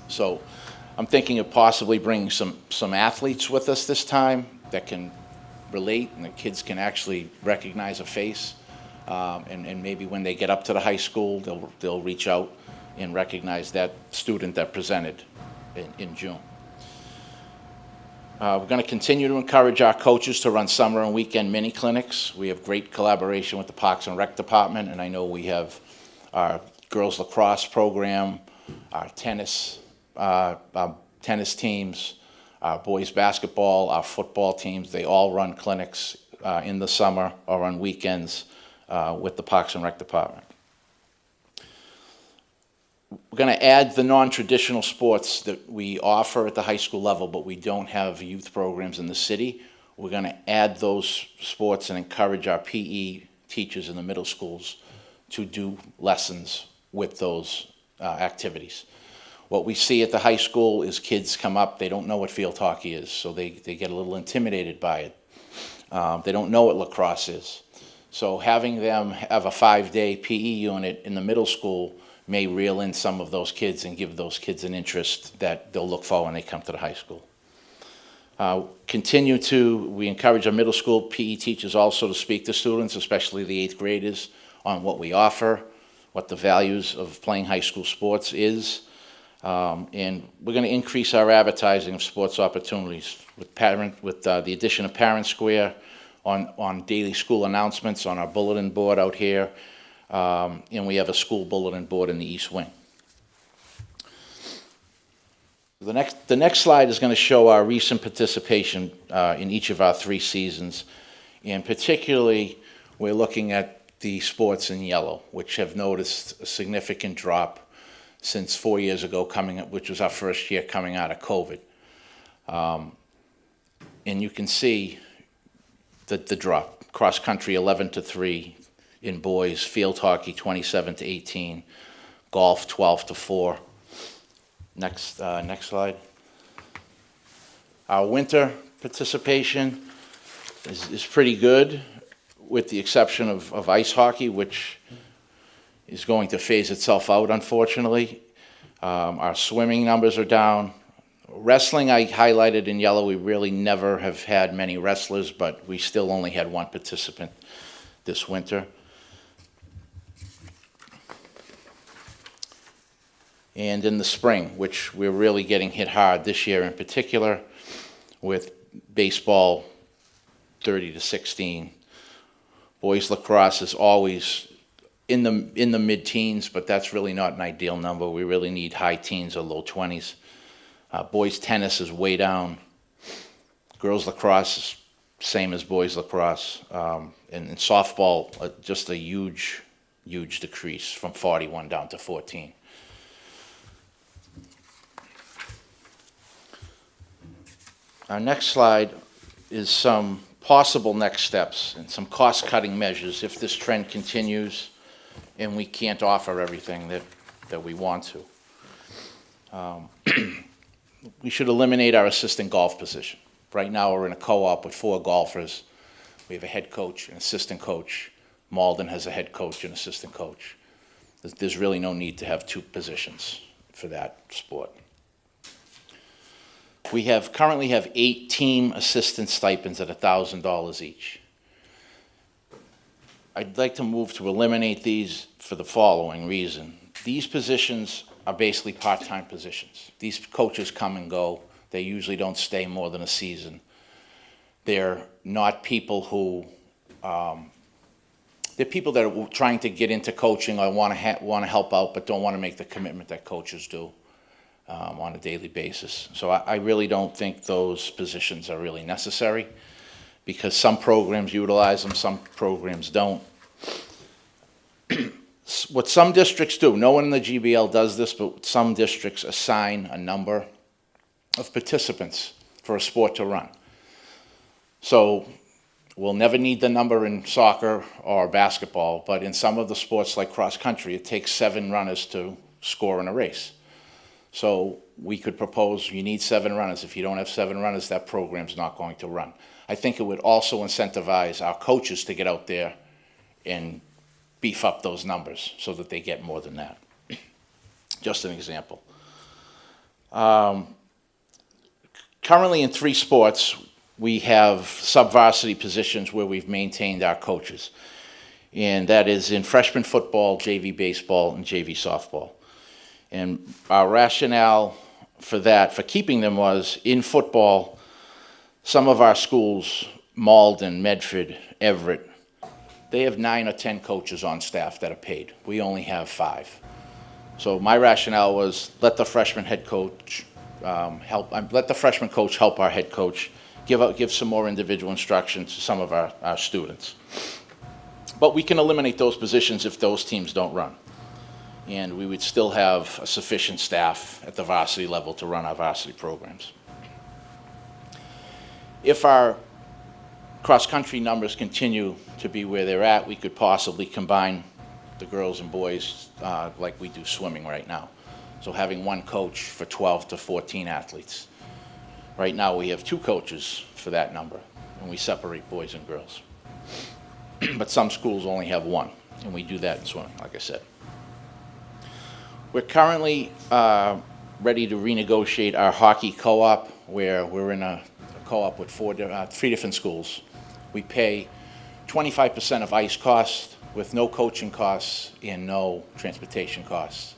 So I'm thinking of possibly bringing some athletes with us this time that can relate and the kids can actually recognize a face. And maybe when they get up to the high school, they'll reach out and recognize that student that presented in June. We're going to continue to encourage our coaches to run summer and weekend mini clinics. We have great collaboration with the Parks and Rec Department, and I know we have our girls lacrosse program, our tennis teams, our boys basketball, our football teams. They all run clinics in the summer or on weekends with the Parks and Rec Department. We're going to add the non-traditional sports that we offer at the high school level, but we don't have youth programs in the city. We're going to add those sports and encourage our PE teachers in the middle schools to do lessons with those activities. What we see at the high school is kids come up, they don't know what field hockey is, so they get a little intimidated by it. They don't know what lacrosse is. So having them have a 5-day PE unit in the middle school may reel in some of those kids and give those kids an interest that they'll look for when they come to the high school. We encourage our middle school PE teachers also to speak to students, especially the 8th graders, on what we offer, what the values of playing high school sports is. And we're going to increase our advertising of sports opportunities with the addition of Parent Square on daily school announcements on our bulletin board out here. And we have a school bulletin board in the East Wing. The next slide is going to show our recent participation in each of our 3 seasons. And particularly, we're looking at the sports in yellow, which have noticed a significant drop since 4 years ago, which was our first year coming out of COVID. And you can see the drop. Cross country 11-3 in boys, field hockey 27-18, golf 12-4. Next slide. Our winter participation is pretty good, with the exception of ice hockey, which is going to phase itself out, unfortunately. Our swimming numbers are down. Wrestling, I highlighted in yellow. We really never have had many wrestlers, but we still only had 1 participant this winter. and in the spring, which we're really getting hit hard this year in particular with baseball 30 to 16. Boys lacrosse is always in the mid-teens, but that's really not an ideal number. We really need high teens or low 20s. Boys tennis is way down. Girls lacrosse is same as boys lacrosse. And in softball, just a huge decrease from 41 down to 14. Our next slide is some possible next steps and some cost-cutting measures if this trend continues and we can't offer everything that we want to. We should eliminate our assistant golf position. Right now, we're in a co-op with 4 golfers. We have a head coach, an assistant coach. Malden has a head coach and assistant coach. There's really no need to have 2 positions for that sport. We currently have 8 team assistant stipends at $1,000 each. I'd like to move to eliminate these for the following reason. These positions are basically part-time positions. These coaches come and go. They usually don't stay more than a season. They're not people who, they're people that are trying to get into coaching or want to help out but don't want to make the commitment that coaches do on a daily basis. So I really don't think those positions are really necessary because some programs utilize them, some programs don't. What some districts do, no one in the GBL does this, but some districts assign a number of participants for a sport to run. So we'll never need the number in soccer or basketball, but in some of the sports like cross country, it takes 7 runners to score in a race. So we could propose you need 7 runners. If you don't have 7 runners, that program's not going to run. I think it would also incentivize our coaches to get out there and beef up those numbers so that they get more than that. Just an example. Currently in 3 sports, we have sub-varsity positions where we've maintained our coaches. And that is in freshman football, JV baseball, and JV softball. And our rationale for that, for keeping them, was in football, some of our schools, Malden, Medford, Everett, they have 9 or 10 coaches on staff that are paid. We only have 5. So my rationale was let the freshman head coach let the freshman coach help our head coach, give some more individual instruction to some of our students. But we can eliminate those positions if those teams don't run. And we would still have a sufficient staff at the varsity level to run our varsity programs. If our cross-country numbers continue to be where they're at, we could possibly combine the girls and boys like we do swimming right now. So having 1 coach for 12 to 14 athletes. Right now we have 2 coaches for that number, and we separate boys and girls. But some schools only have 1, and we do that in swimming, like I said. We're currently ready to renegotiate our hockey co-op, where we're in a co-op with 3 different schools. We pay 25% of ice costs with no coaching costs and no transportation costs.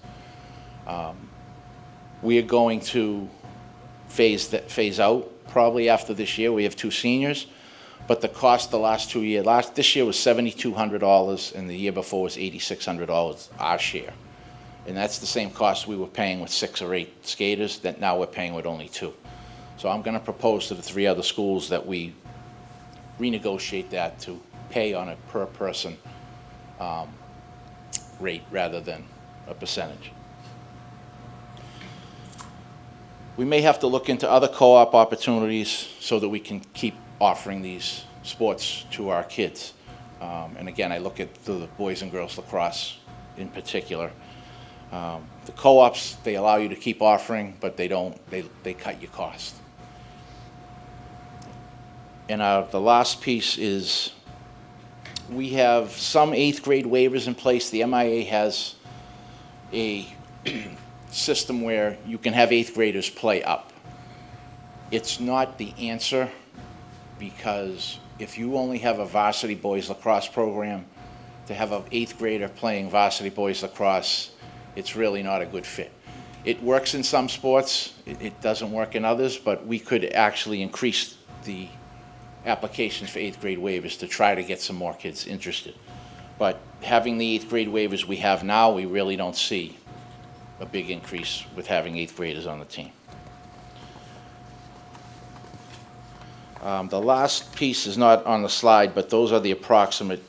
We are going to phase out probably after this year. We have 2 seniors, but the cost the last 2 years, this year was $7,200 and the year before was $8,600 our share. And that's the same cost we were paying with 6 or 8 skaters that now we're paying with only 2. So I'm going to propose to the 3 other schools that we renegotiate that to pay on a per person rate rather than a percentage. We may have to look into other co-op opportunities so that we can keep offering these sports to our kids. And again, I look at the boys and girls lacrosse in particular. The co-ops, they allow you to keep offering, but they cut your cost. And the last piece is we have some 8th grade waivers in place. The MIA has a system where you can have 8th graders play up. It's not the answer, because if you only have a varsity boys lacrosse program, to have an 8th grader playing varsity boys lacrosse, it's really not a good fit. It works in some sports, it doesn't work in others, but we could actually increase the applications for 8th grade waivers to try to get some more kids interested. But having the 8th grade waivers we have now, we really don't see a big increase with having 8th graders on the team. The last piece is not on the slide, but those are the approximate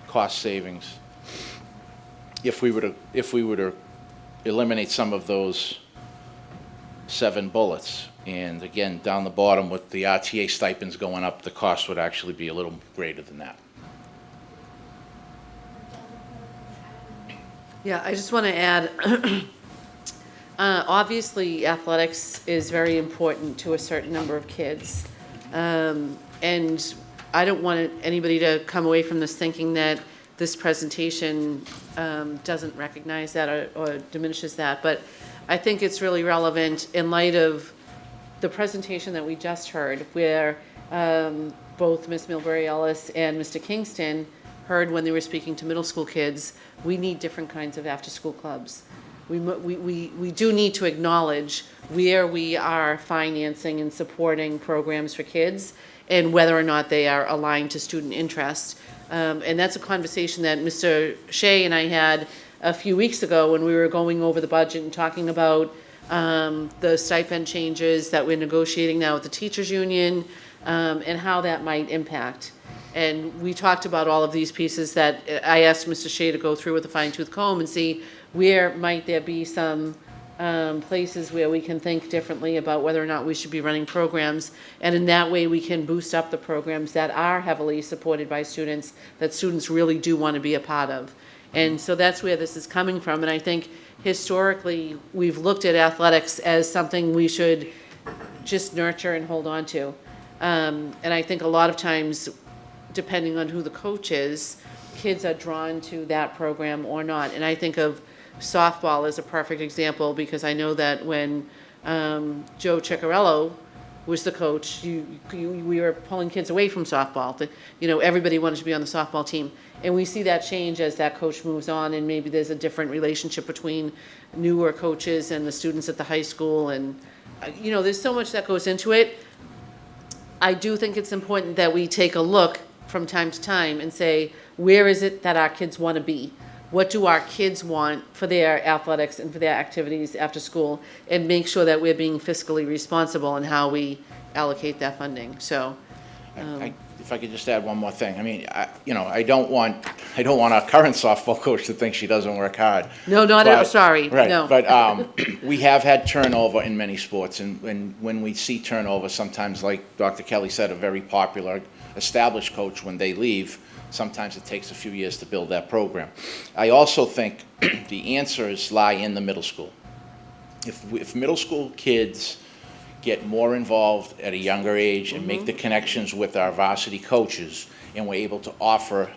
cost savings. If we were to eliminate some of those 7 bullets, and again, down the bottom with the RTA stipends going up, the cost would actually be a little greater than that. Yeah, I just want to add, obviously, athletics is very important to a certain number of kids. And I don't want anybody to come away from this thinking that this presentation doesn't recognize that or diminishes that. But I think it's really relevant in light of the presentation that we just heard, where both Ms. Milbury-Ellis and Mr. Kingston heard when they were speaking to middle school kids, we need different kinds of after-school clubs. We do need to acknowledge where we are financing and supporting programs for kids and whether or not they are aligned to student interest. And that's a conversation that Mr. Shea and I had a few weeks ago when we were going over the budget and talking about the stipend changes that we're negotiating now with the teachers union and how that might impact. And we talked about all of these pieces that I asked Mr. Shea to go through with a fine-tooth comb and see where might there be some places where we can think differently about whether or not we should be running programs. And in that way, we can boost up the programs that are heavily supported by students, that students really do want to be a part of. And so that's where this is coming from. And I think historically, we've looked at athletics as something we should just nurture and hold on to. And I think a lot of times, depending on who the coach is, kids are drawn to that program or not. And I think of softball as a perfect example, because I know that when Joe Ciccarello was the coach, we were pulling kids away from softball. Everybody wanted to be on the softball team. And we see that change as that coach moves on, and maybe there's a different relationship between newer coaches and the students at the high school. And, there's so much that goes into it. I do think it's important that we take a look from time to time and say, where is it that our kids want to be? What do our kids want for their athletics and for their activities after school? And make sure that we're being fiscally responsible in how we allocate that funding. So, if I could just add one more thing. I mean, I don't want our current softball coach to think she doesn't work hard. No, not ever, sorry. Right, no. But we have had turnover in many sports, and when we see turnover, sometimes, like Dr. Kelly said, a very popular established coach, when they leave, sometimes it takes a few years to build that program. I also think the answers lie in the middle school. If middle school kids get more involved at a younger age and make the connections with our varsity coaches, and we're able to offer,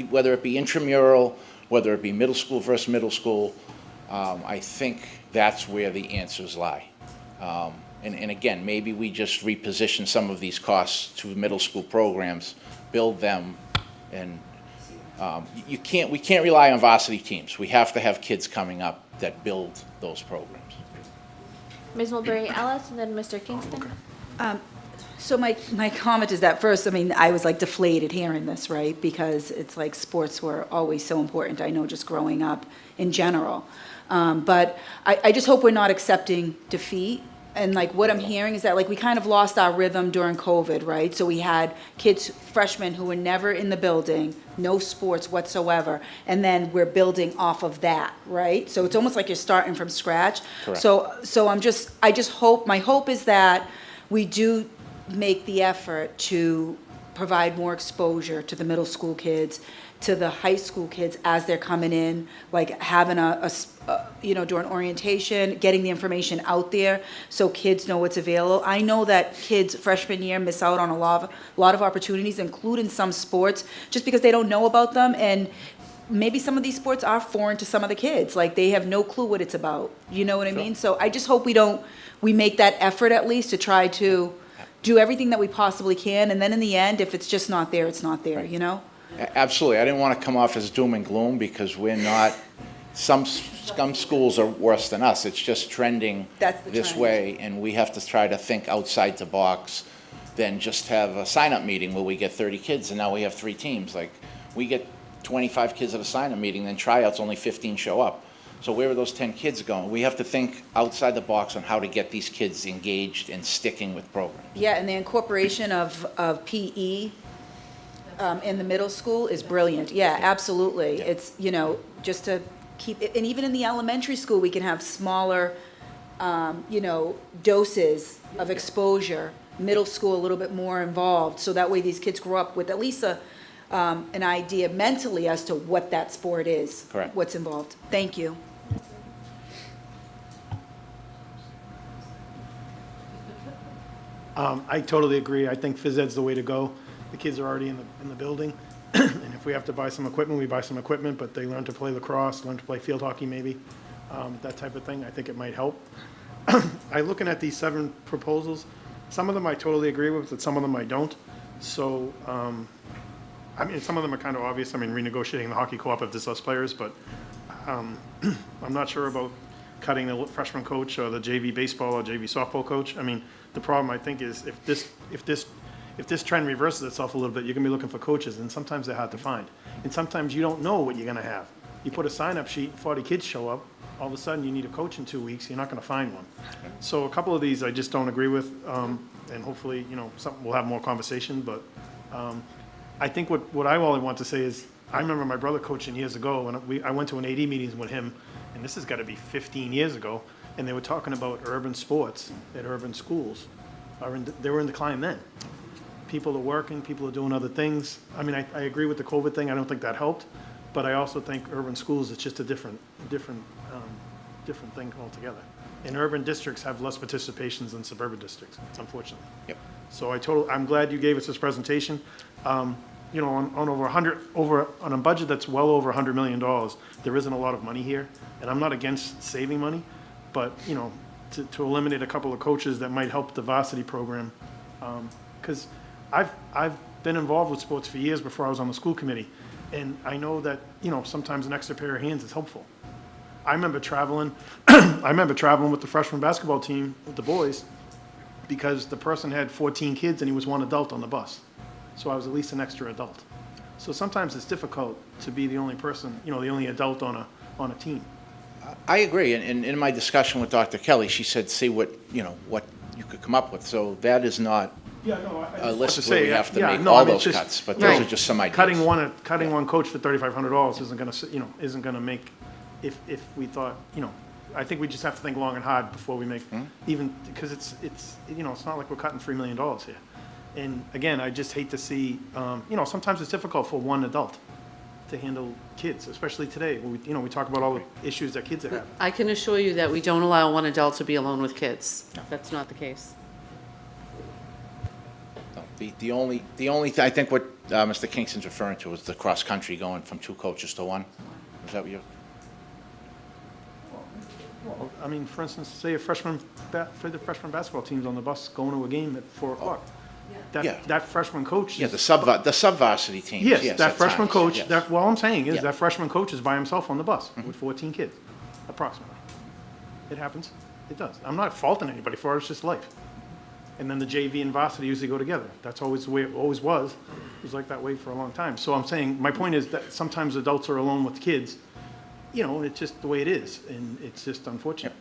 whether it be intramural, whether it be middle school versus middle school, I think that's where the answers lie. And again, maybe we just reposition some of these costs to middle school programs, build them, and we can't rely on varsity teams. We have to have kids coming up that build those programs. Ms. Mulberry-Ellis, and then Mr. Kingston. So my comment is that first, I was like deflated hearing this, right? Because it's like sports were always so important. I know just growing up in general. But I just hope we're not accepting defeat. And like what I'm hearing is that like we kind of lost our rhythm during COVID, right? So we had kids, freshmen who were never in the building, no sports whatsoever, and then we're building off of that, right? So it's almost like you're starting from scratch. Correct. So I just hope, my hope is that we do make the effort to provide more exposure to the middle school kids, to the high school kids as they're coming in, like having during orientation, getting the information out there so kids know what's available. I know that kids freshman year miss out on a lot of opportunities, including some sports, just because they don't know about them. And maybe some of these sports are foreign to some of the kids. Like they have no clue what it's about. You know what I mean? So I just hope we make that effort at least to try to do everything that we possibly can. And then in the end, if it's just not there, it's not there, you know? Absolutely. I didn't want to come off as doom and gloom, because we're not some schools are worse than us. It's just trending That's the this trend. way, and we have to try to think outside the box than just have a sign-up meeting where we get 30 kids, and now we have 3 teams. Like, we get 25 kids at a sign-up meeting, then tryouts, only 15 show up. So where are those 10 kids going? We have to think outside the box on how to get these kids engaged and sticking with programs. Yeah, and the incorporation of PE in the middle school is brilliant. Yeah, absolutely. It's, you know, just to keep, and even in the elementary school, we can have smaller, you know, doses of exposure. Middle school, a little bit more involved, so that way these kids grow up with at least an idea mentally as to what that sport is. Correct. What's involved. Thank you. I totally agree. I think phys ed's the way to go. The kids are already in the building, and if we have to buy some equipment, we buy some equipment, but they learn to play lacrosse, learn to play field hockey maybe, that type of thing. I think it might help. Looking at these 7 proposals, some of them I totally agree with, but some of them I don't. So, I mean, some of them are kind of obvious. I mean, renegotiating the hockey co-op if there's less players, but I'm not sure about cutting the freshman coach or the JV baseball or JV softball coach. I mean, the problem I think is if this trend reverses itself a little bit, you're gonna be looking for coaches, and sometimes they're hard to find. And sometimes you don't know what you're gonna have. You put a sign-up sheet, 40 kids show up, all of a sudden you need a coach in 2 weeks, you're not gonna find one. So a couple of these I just don't agree with, and hopefully, you know, we'll have more conversation, but I think what I really want to say is, I remember my brother coaching years ago, and I went to an AD meetings with him, and this has got to be 15 years ago, and they were talking about urban sports at urban schools. They were in decline then. People are working, people are doing other things. I mean, I agree with the COVID thing, I don't think that helped, but I also think urban schools, it's just a different thing altogether. And urban districts have less participations than suburban districts, unfortunately. Yep. So I'm glad you gave us this presentation. You know, on a budget that's well over $100 million, there isn't a lot of money here, and I'm not against saving money, but, you know, to eliminate a couple of coaches that might help the varsity program, because I've been involved with sports for years before I was on the school committee, and I know that, you know, sometimes an extra pair of hands is helpful. I remember traveling with the freshman basketball team with the boys, because the person had 14 kids and he was one adult on the bus. So I was at least an extra adult. So sometimes it's difficult to be the only person, you know, the only adult on a team. I agree, and in my discussion with Dr. Kelly, she said, see what you could come up with. So that is not a list where we have to make all those cuts, but those are just some ideas. Cutting one coach for $3,500 isn't gonna make, if we thought, you know, I think we just have to think long and hard before we make, even, because it's you know, it's not like we're cutting $3 million here. And again, I just hate to see, you know, sometimes it's difficult for one adult to handle kids, especially today. We talk about all the issues that kids are having. I can assure you that we don't allow one adult to be alone with kids. That's not the case. The only thing, I think what Mr. Kingston's referring to is the cross-country going from 2 coaches to 1. Is that what you're? Well, I mean, for instance, say the freshman basketball team's on the bus going to a game at 4 o'clock. That freshman coach. Yeah, the sub-varsity teams. Yes, that freshman times, coach, yes. what I'm saying is that freshman coach is by himself on the bus with 14 kids, approximately. It happens. It does. I'm not faulting anybody for it, it's just life. And then the JV and varsity usually go together. That's always the way it always was. It was like that way for a long time. So I'm saying, my point is that sometimes adults are alone with kids, you know, it's just the way it is, and it's just unfortunate.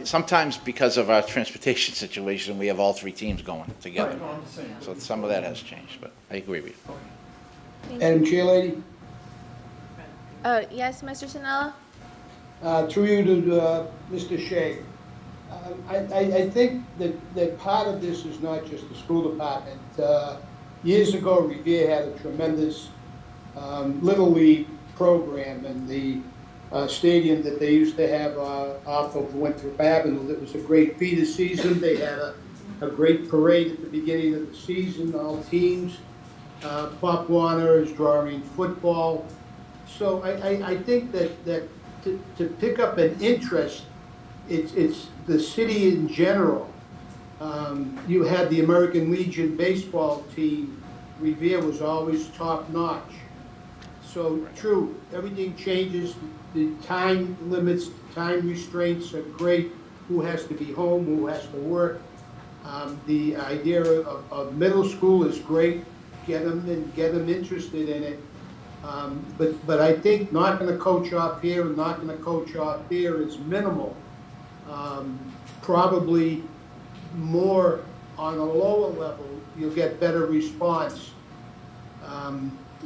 Sometimes because of our transportation situation, we have all 3 teams going together. Right, no, I'm just saying. So some of that has changed, but I agree with you. Madam Chair Lady, Yes, Mr. Sinella? through you to Mr. Shea. I think that part of this is not just the school department. Years ago, Revere had a tremendous Little League program, and the stadium that they used to have off of Winthrop Avenue. It was a great feeder season. They had a great parade at the beginning of the season, all teams. Pop Warner is drawing football. So I think that to pick up an interest, it's the city in general. You had the American Legion baseball team. Revere was always top notch. So true, everything changes. the time limits, time restraints are great, who has to be home, who has to work. The idea of middle school is great, get them interested in it. But I think not gonna coach off here and not gonna coach off there is minimal. Probably more on a lower level, you'll get better response.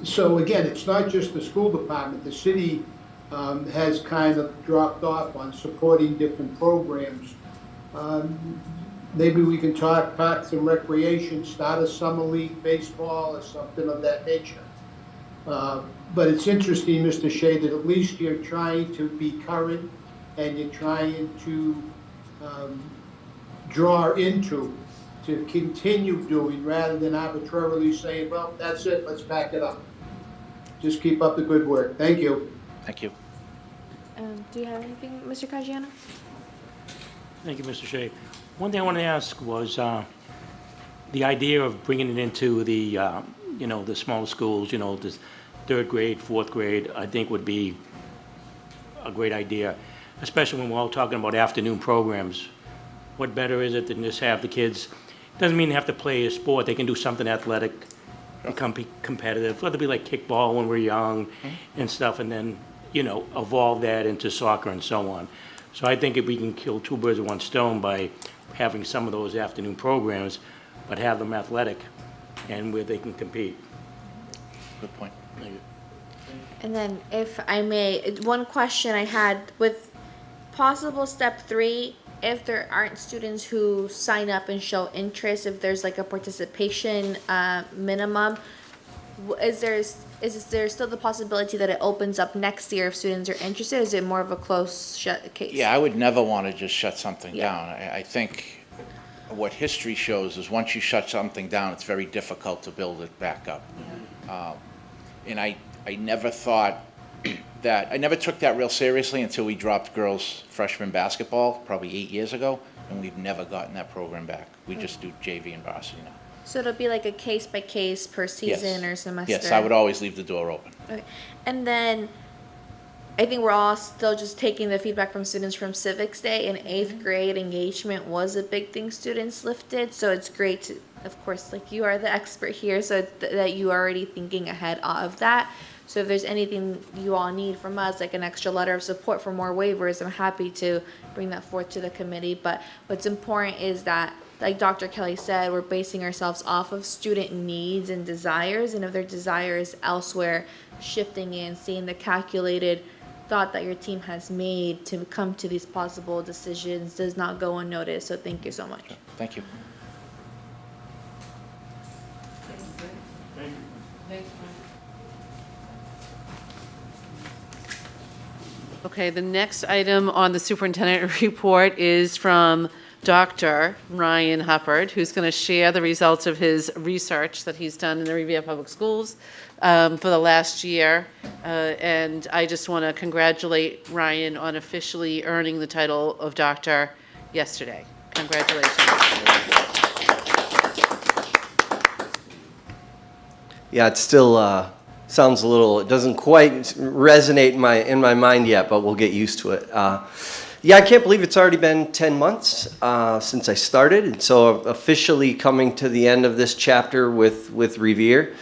So again, it's not just the school department. The city has kind of dropped off on supporting different programs. Maybe we can talk Parks and Recreation, start a summer league baseball or something of that nature. But it's interesting, Mr. Shea, that at least you're trying to be current and you're trying to draw into, to continue doing, rather than arbitrarily saying, well, that's it, let's back it up. Just keep up the good work. Thank you. Thank you. Do you have anything, Mr. Caggiano? Thank you, Mr. Shea. One thing I wanted to ask was the idea of bringing it into the, the smaller schools, this third grade, fourth grade, I think would be a great idea, especially when we're all talking about afternoon programs. What better is it than just have the kids, doesn't mean they have to play a sport, they can do something athletic, become competitive, whether it be like kickball when we're young and stuff, and then, evolve that into soccer and so on. So I think if we can kill two birds with one stone by having some of those afternoon programs, but have them athletic and where they can compete. Good point. Thank you. And then if I may, one question I had with possible step 3, if there aren't students who sign up and show interest, if there's like a participation minimum, is there still the possibility that it opens up next year if students are interested? Is it more of a closed shut case? Yeah, I would never want to just shut something Yeah. down. I think what history shows is once you shut something down, it's very difficult to build it back up. And I never thought that, I never took that real seriously until we dropped girls freshman basketball probably 8 years ago, and we've never gotten that program back. We just do JV and varsity now. So it'll be like a case by case per season or semester? Yes, I would always leave the door open. Okay. And then I think we're all still just taking the feedback from students from Civics Day. In 8th grade, engagement was a big thing students lifted. So it's great to, of course, like you are the expert here, so that you are already thinking ahead of that. So if there's anything you all need from us, like an extra letter of support for more waivers, I'm happy to bring that forth to the committee. But what's important is that, like Dr. Kelly said, we're basing ourselves off of student needs and desires, and if their desire is elsewhere, shifting in, seeing the calculated thought that your team has made to come to these possible decisions does not go unnoticed. So thank you so much. Thank you. Okay, the next item on the superintendent report is from Dr. Ryan Huppert, who's going to share the results of his research that he's done in the Revere Public Schools for the last year. And I just want to congratulate Ryan on officially earning the title of doctor yesterday. Congratulations. Yeah, it still sounds a little, it doesn't quite resonate in my mind yet, but we'll get used to it. Yeah, I can't believe it's already been 10 months since I started, and so officially coming to the end of this chapter with Revere.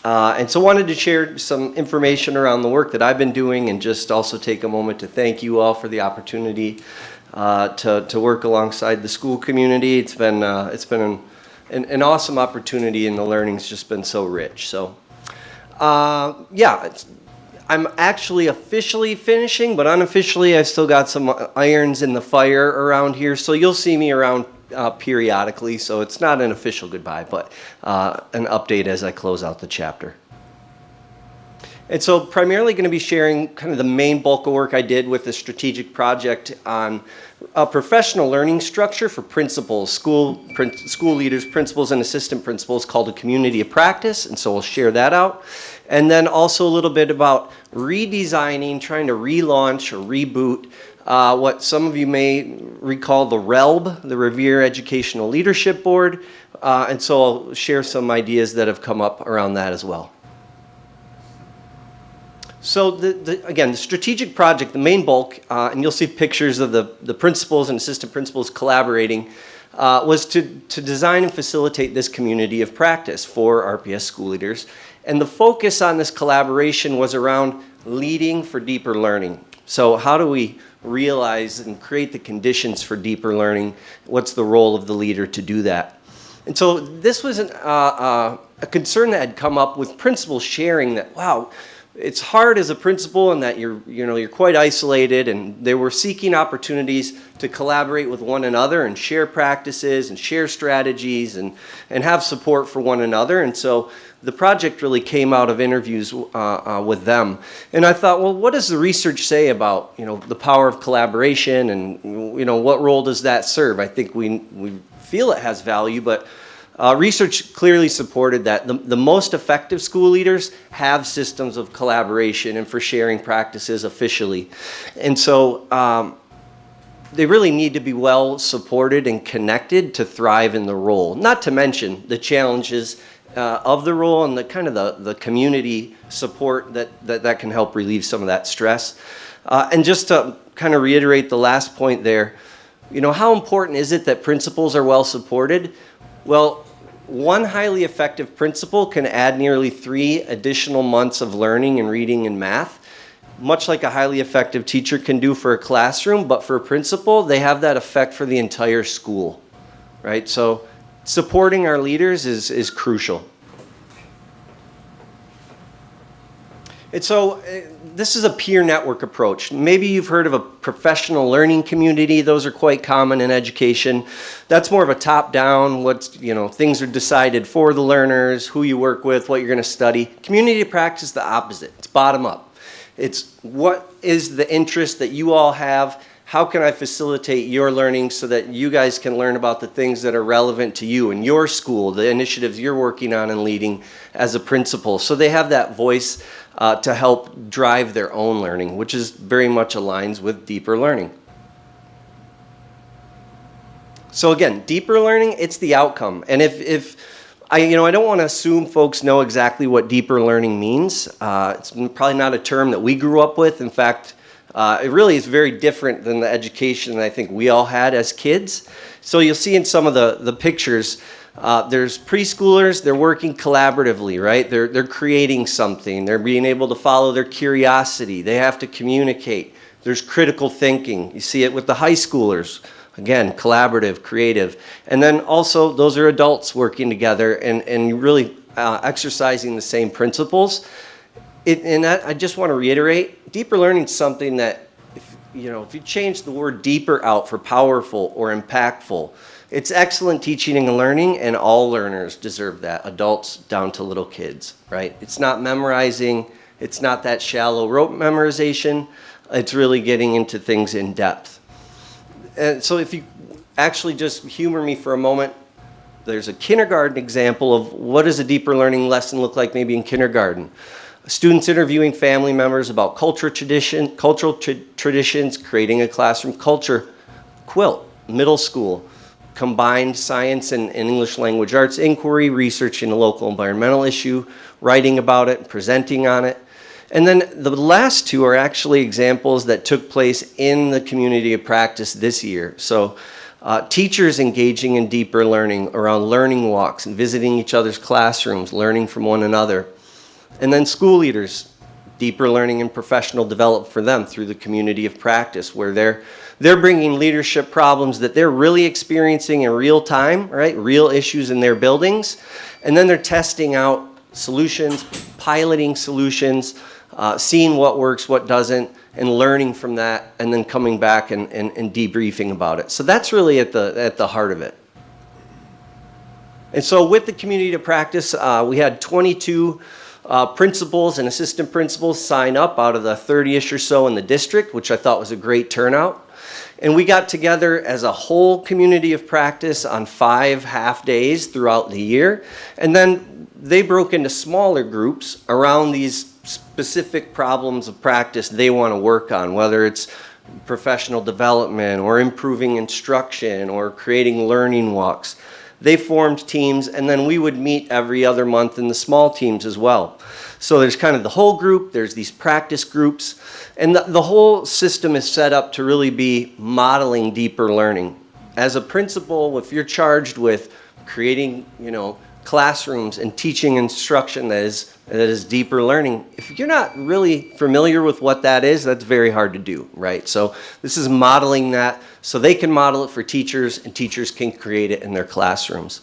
And so wanted to share some information around the work that I've been doing, and just also take a moment to thank you all for the opportunity to work alongside the school community. It's been an awesome opportunity, and the learning's just been so rich. So yeah, I'm actually officially finishing, but unofficially I've still got some irons in the fire around here, so you'll see me around periodically. So it's not an official goodbye, but an update as I close out the chapter. And so primarily going to be sharing kind of the main bulk of work I did with the strategic project on a professional learning structure for principals, school leaders, principals, and assistant principals called a community of practice. And so we'll share that out. And then also a little bit about redesigning, trying to relaunch or reboot what some of you may recall the RELB, the Revere Educational Leadership Board. And so I'll share some ideas that have come up around that as well. So again, the strategic project, the main bulk, and you'll see pictures of the principals and assistant principals collaborating, was to design and facilitate this community of practice for RPS school leaders. And the focus on this collaboration was around leading for deeper learning. So how do we realize and create the conditions for deeper learning? What's the role of the leader to do that? And so this was a concern that had come up with principals sharing that, wow, it's hard as a principal and that you're quite isolated, and they were seeking opportunities to collaborate with one another and share practices and share strategies and have support for one another. And so the project really came out of interviews with them. And I thought, well, what does the research say about, the power of collaboration, and, what role does that serve? I think we feel it has value, but research clearly supported that the most effective school leaders have systems of collaboration and for sharing practices officially. And so they really need to be well supported and connected to thrive in the role, not to mention the challenges of the role and the community support that can help relieve some of that stress. And just to kind of reiterate the last point there, how important is it that principals are well supported? Well, one highly effective principal can add nearly 3 additional months of learning in reading and math, much like a highly effective teacher can do for a classroom, but for a principal, they have that effect for the entire school, right? So supporting our leaders is crucial. And so this is a peer network approach. Maybe you've heard of a professional learning community. Those are quite common in education. That's more of a top-down, things are decided for the learners, who you work with, what you're going to study. Community practice is the opposite. It's bottom-up. It's what is the interest that you all have? How can I facilitate your learning so that you guys can learn about the things that are relevant to you and your school, the initiatives you're working on and leading as a principal? So they have that voice to help drive their own learning, which is very much aligns with deeper learning. So again, deeper learning, it's the outcome. And if I don't want to assume folks know exactly what deeper learning means. It's probably not a term that we grew up with. In fact, it really is very different than the education that I think we all had as kids. So you'll see in some of the pictures, there's preschoolers, they're working collaboratively, right? They're creating something. They're being able to follow their curiosity. They have to communicate. There's critical thinking. You see it with the high schoolers. Again, collaborative, creative. And then also, those are adults working together and really exercising the same principles. I just want to reiterate, deeper learning is something that, if you change the word deeper out for powerful or impactful, it's excellent teaching and learning, and all learners deserve that, adults down to little kids, right? It's not memorizing, it's not that shallow rote memorization, it's really getting into things in depth. And so if you actually just humor me for a moment, there's a kindergarten example of what does a deeper learning lesson look like maybe in kindergarten. Students interviewing family members about cultural traditions, creating a classroom culture quilt. Middle school, combined science and English language arts inquiry, researching a local environmental issue, writing about it, presenting on it. And then the last two are actually examples that took place in the community of practice this year. So teachers engaging in deeper learning around learning walks and visiting each other's classrooms, learning from one another. And then school leaders, deeper learning and professional development for them through the community of practice, where they're bringing leadership problems that they're really experiencing in real time, right? Real issues in their buildings. And then they're testing out solutions, piloting solutions, seeing what works, what doesn't, and learning from that, and then coming back and debriefing about it. So that's really at the heart of it. And so with the community of practice, we had 22 principals and assistant principals sign up out of the 30-ish or so in the district, which I thought was a great turnout. And we got together as a whole community of practice on 5 half days throughout the year. And then they broke into smaller groups around these specific problems of practice they want to work on, whether it's professional development or improving instruction or creating learning walks. They formed teams, and then we would meet every other month in the small teams as well. So there's kind of the whole group, there's these practice groups, and the whole system is set up to really be modeling deeper learning. As a principal, if you're charged with creating, classrooms and teaching instruction that is deeper learning, if you're not really familiar with what that is, that's very hard to do, right? So this is modeling that so they can model it for teachers and teachers can create it in their classrooms.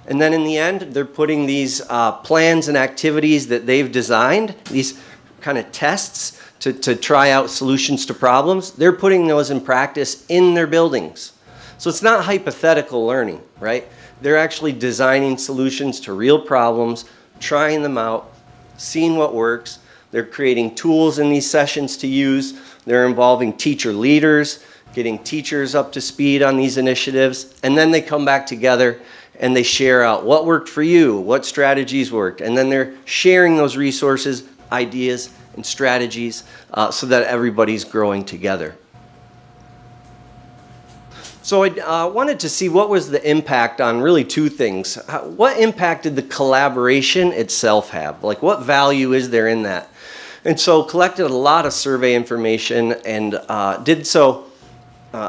And then in the end, they're putting these plans and activities that they've designed, these kind of tests to try out solutions to problems, they're putting those in practice in their buildings. So it's not hypothetical learning, right? They're actually designing solutions to real problems, trying them out, seeing what works. They're creating tools in these sessions to use. They're involving teacher leaders, getting teachers up to speed on these initiatives, and then they come back together and they share out what worked for you, what strategies worked, and then they're sharing those resources, ideas, and strategies so that everybody's growing together. So I wanted to see what was the impact on really two things. What impact did the collaboration itself have? Like, what value is there in that? And so collected a lot of survey information and did so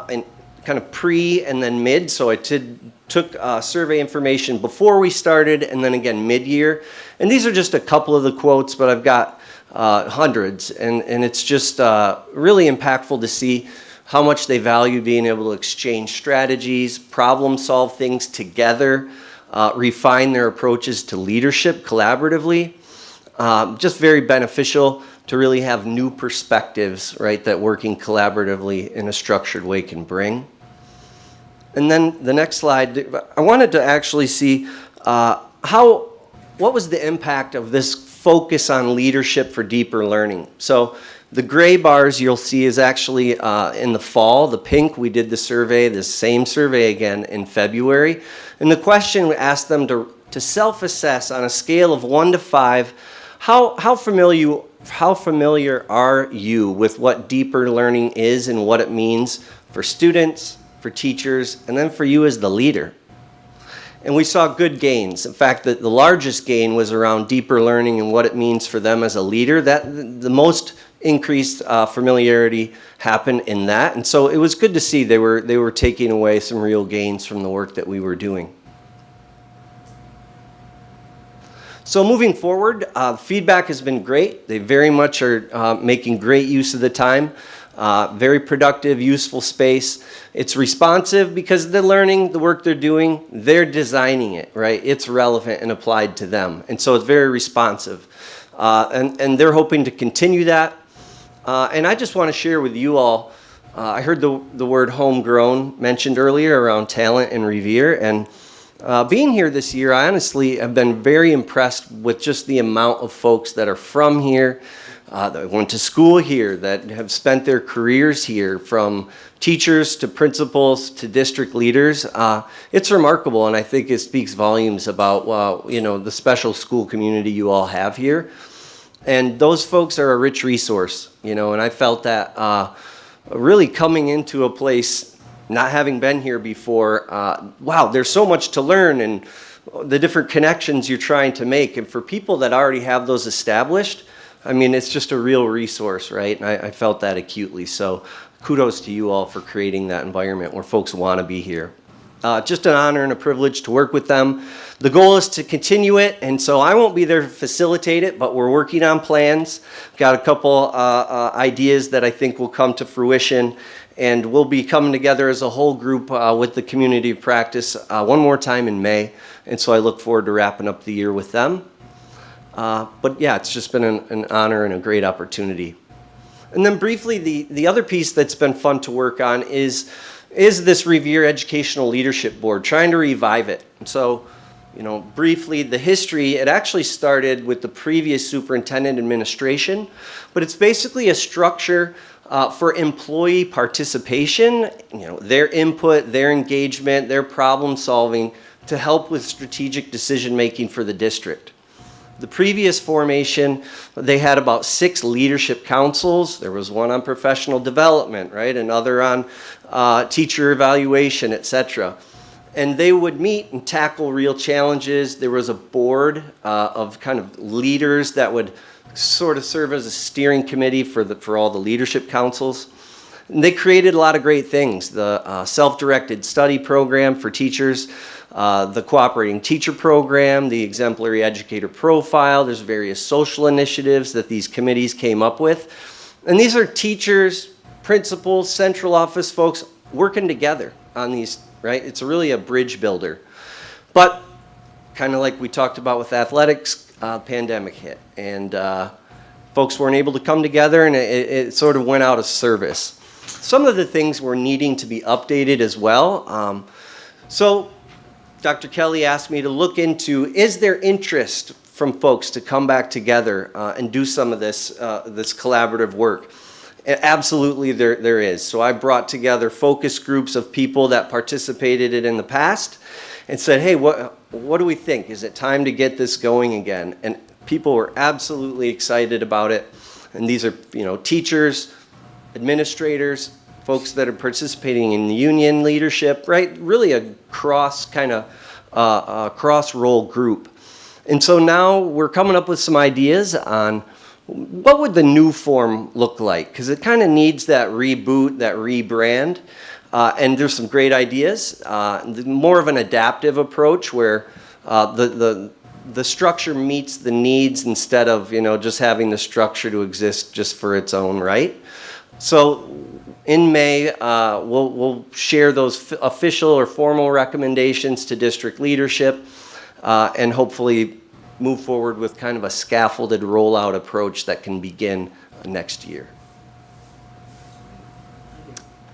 in kind of pre and then mid. So I took survey information before we started and then again mid-year. And these are just a couple of the quotes, but I've got hundreds. And it's just really impactful to see how much they value being able to exchange strategies, problem solve things together, refine their approaches to leadership collaboratively. Just very beneficial to really have new perspectives, right, that working collaboratively in a structured way can bring. And then the next slide, I wanted to actually see what was the impact of this focus on leadership for deeper learning. So the gray bars you'll see is actually in the fall. The pink, we did the survey, the same survey again in February. And the question, we asked them to self-assess on a scale of 1 to 5, how familiar are you with what deeper learning is and what it means for students, for teachers, and then for you as the leader? And we saw good gains. In fact, the largest gain was around deeper learning and what it means for them as a leader. The most increased familiarity happened in that. And so it was good to see they were taking away some real gains from the work that we were doing. So moving forward, feedback has been great. They very much are making great use of the time. Very productive, useful space. It's responsive because they're learning the work they're doing. They're designing it, right? It's relevant and applied to them. And so it's very responsive. And they're hoping to continue that. And I just want to share with you all, I heard the word homegrown mentioned earlier around talent in Revere. And being here this year, I honestly have been very impressed with just the amount of folks that are from here, that went to school here, that have spent their careers here, from teachers to principals to district leaders. It's remarkable, and I think it speaks volumes about the special school community you all have here. And those folks are a rich resource, and I felt that really coming into a place, not having been here before, wow, there's so much to learn and the different connections you're trying to make. And for people that already have those established, I mean, it's just a real resource, right? And I felt that acutely. So kudos to you all for creating that environment where folks want to be here. Just an honor and a privilege to work with them. The goal is to continue it, and so I won't be there to facilitate it, but we're working on plans. Got a couple ideas that I think will come to fruition, and we'll be coming together as a whole group with the community of practice one more time in May, and so I look forward to wrapping up the year with them. But yeah, it's just been an honor and a great opportunity. And then briefly, the other piece that's been fun to work on is this Revere Educational Leadership Board, trying to revive it. So, briefly, the history, it actually started with the previous superintendent administration, but it's basically a structure for employee participation, their input, their engagement, their problem solving to help with strategic decision making for the district. The previous formation, they had about 6 leadership councils. There was one on professional development, right? Another on teacher evaluation, etc. And they would meet and tackle real challenges. There was a board of kind of leaders that would sort of serve as a steering committee for all the leadership councils. And they created a lot of great things. The self-directed study program for teachers, the cooperating teacher program, the exemplary educator profile. There's various social initiatives that these committees came up with. And these are teachers, principals, central office folks working together on these, right? It's really a bridge builder. But kind of like we talked about with athletics, pandemic hit. And folks weren't able to come together, and it sort of went out of service. Some of the things were needing to be updated as well. So Dr. Kelly asked me to look into, is there interest from folks to come back together and do some of this collaborative work? Absolutely, there is. So I brought together focus groups of people that participated in the past and said, hey, what do we think? Is it time to get this going again? And people were absolutely excited about it. And these are, teachers, administrators, folks that are participating in the union leadership, right? Really a cross role group. And so now we're coming up with some ideas on what would the new form look like? Because it kind of needs that reboot, that rebrand. And there's some great ideas. More of an adaptive approach where the structure meets the needs instead of just having the structure to exist just for its own right. So in May, we'll share those official or formal recommendations to district leadership and hopefully move forward with kind of a scaffolded rollout approach that can begin next year.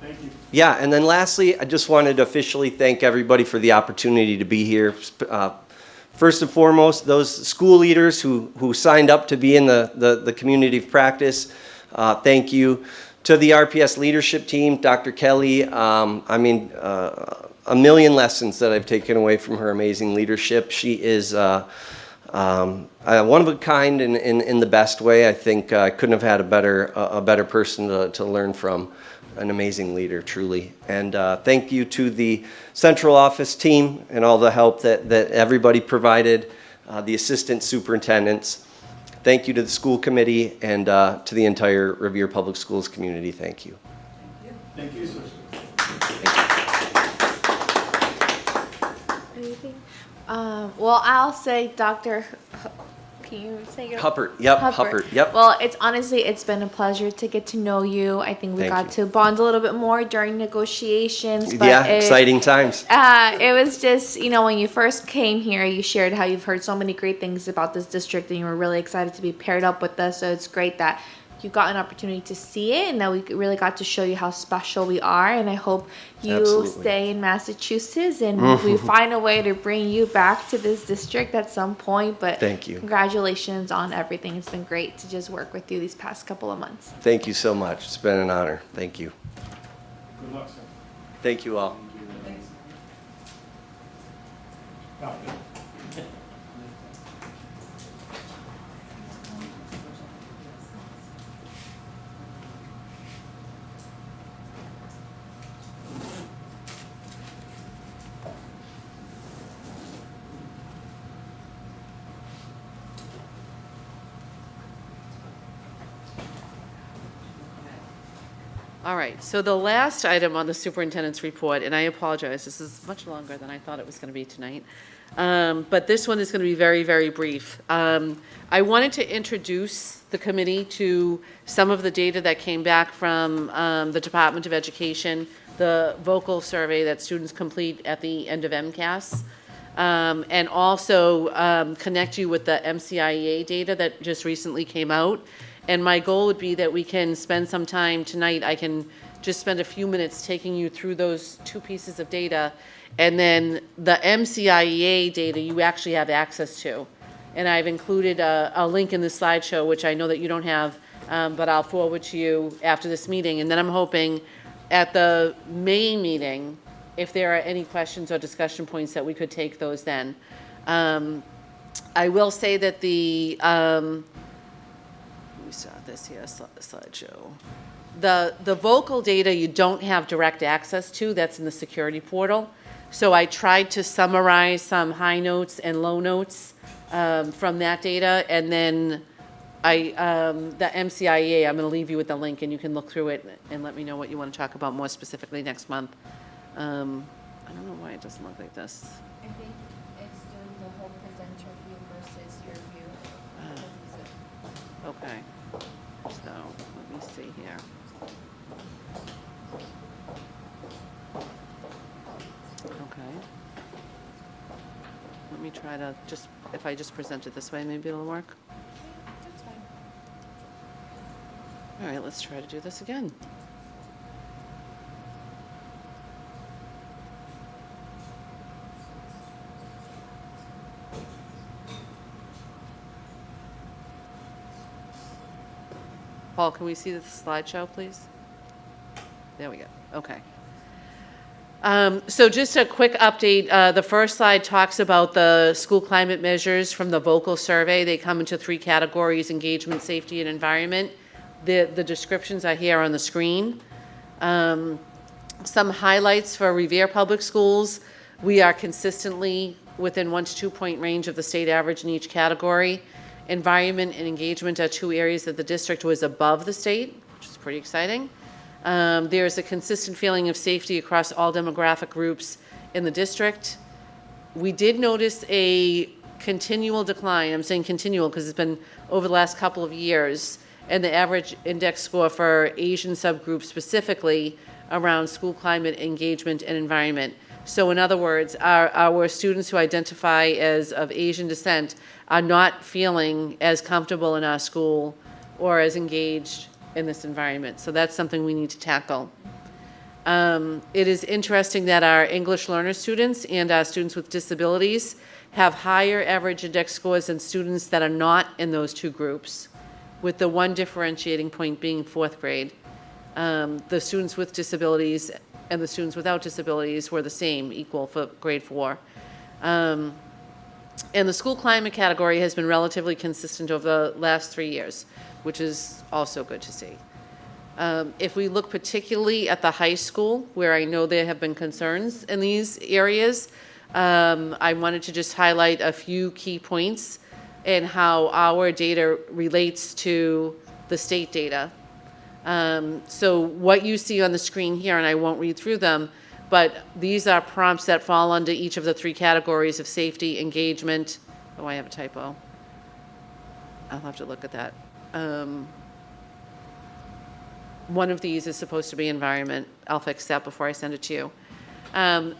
Thank you. Yeah, and then lastly, I just wanted to officially thank everybody for the opportunity to be here. First and foremost, those school leaders who signed up to be in the community of practice, thank you. To the RPS leadership team, Dr. Kelly, a million lessons that I've taken away from her amazing leadership. She is one of a kind in the best way. I think I couldn't have had a better person to learn from. An amazing leader, truly. And thank you to the central office team and all the help that everybody provided, the assistant superintendents. Thank you to the school committee and to the entire Revere Public Schools community. Thank you. Thank you, sir. Anything? Well, I'll say Dr. Can you say your Huppert. Yep, Huppert. Yep. Well, it's been a pleasure to get to know you. I think we got to bond a little bit more during negotiations. But yeah, exciting times. It was just, when you first came here, you shared how you've heard so many great things about this district and you were really excited to be paired up with us. So it's great that you got an opportunity to see it and that we really got to show you how special we are. And I hope you stay in Massachusetts and we find a way to bring you back to this district at some point. But thank you. Congratulations on everything. It's been great to just work with you these past couple of months. Thank you so much. It's been an honor. Thank you. Good luck, sir. Thank you all. All right, so the last item on the superintendent's report, and I apologize, this is much longer than I thought it was going to be tonight, but this one is going to be very, very brief. I wanted to introduce the committee to some of the data that came back from the Department of Education, the vocal survey that students complete at the end of MCAS, and also connect you with the MCIEA data that just recently came out. And my goal would be that we can spend some time tonight. I can just spend a few minutes taking you through those two pieces of data. And then the MCIEA data you actually have access to. And I've included a link in the slideshow, which I know that you don't have, but I'll forward to you after this meeting. And then I'm hoping at the May meeting, if there are any questions or discussion points, that we could take those then. I will say that we saw this here, slideshow. The vocal data you don't have direct access to, that's in the security portal. So I tried to summarize some high notes and low notes from that data, and then the MCIA, I'm going to leave you with the link, and you can look through it and let me know what you want to talk about more specifically next month. I don't know why it doesn't look like this. I think it's doing the whole presenter view versus your view. Okay, so let me see here. Okay. Let me try to if I just present it this way, maybe it'll work. That's fine. All right, let's try to do this again. Paul, can we see the slideshow, please? There we go. Okay. So just a quick update. The first slide talks about the school climate measures from the vocal survey. They come into 3 categories: engagement, safety, and environment. The descriptions are here on the screen. Some highlights for Revere Public Schools. We are consistently within 1 to 2 point range of the state average in each category. Environment and engagement are 2 areas that the district was above the state, which is pretty exciting. There's a consistent feeling of safety across all demographic groups in the district. We did notice a continual decline. I'm saying continual because it's been over the last couple of years, and the average index score for Asian subgroups specifically around school climate, engagement, and environment. So in other words, our students who identify as of Asian descent are not feeling as comfortable in our school or as engaged in this environment. So that's something we need to tackle. It is interesting that our English learner students and our students with disabilities have higher average index scores than students that are not in those 2 groups, with the one differentiating point being 4th grade. The students with disabilities and the students without disabilities were the same, equal for grade 4. And the school climate category has been relatively consistent over the last 3 years, which is also good to see. If we look particularly at the high school, where I know there have been concerns in these areas, I wanted to just highlight a few key points and how our data relates to the state data. So what you see on the screen here, and I won't read through them, but these are prompts that fall under each of the 3 categories of safety, engagement. Oh, I have a typo. I'll have to look at that. One of these is supposed to be environment. I'll fix that before I send it to you.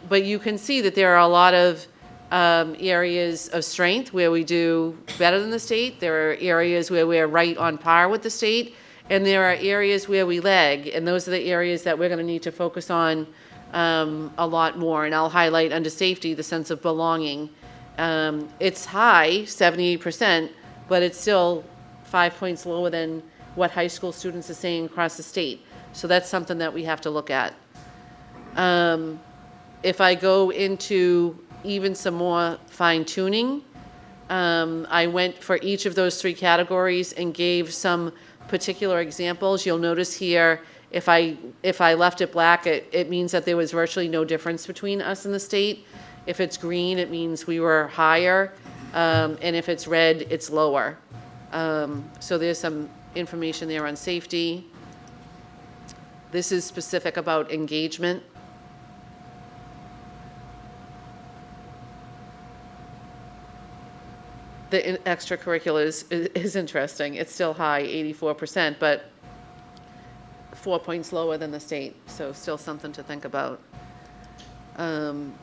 But you can see that there are a lot of areas of strength where we do better than the state. There are areas where we're right on par with the state. And there are areas where we lag. And those are the areas that we're going to need to focus on a lot more. And I'll highlight under safety the sense of belonging. It's high, 78%, but it's still 5 points lower than what high school students are saying across the state. So that's something that we have to look at. If I go into even some more fine tuning, I went for each of those 3 categories and gave some particular examples. You'll notice here, if I left it black, it means that there was virtually no difference between us and the state. If it's green, it means we were higher, and if it's red, it's lower. So there's some information there on safety. This is specific about engagement. The extracurriculars is interesting. It's still high, 84%, but 4 points lower than the state, so still something to think about. And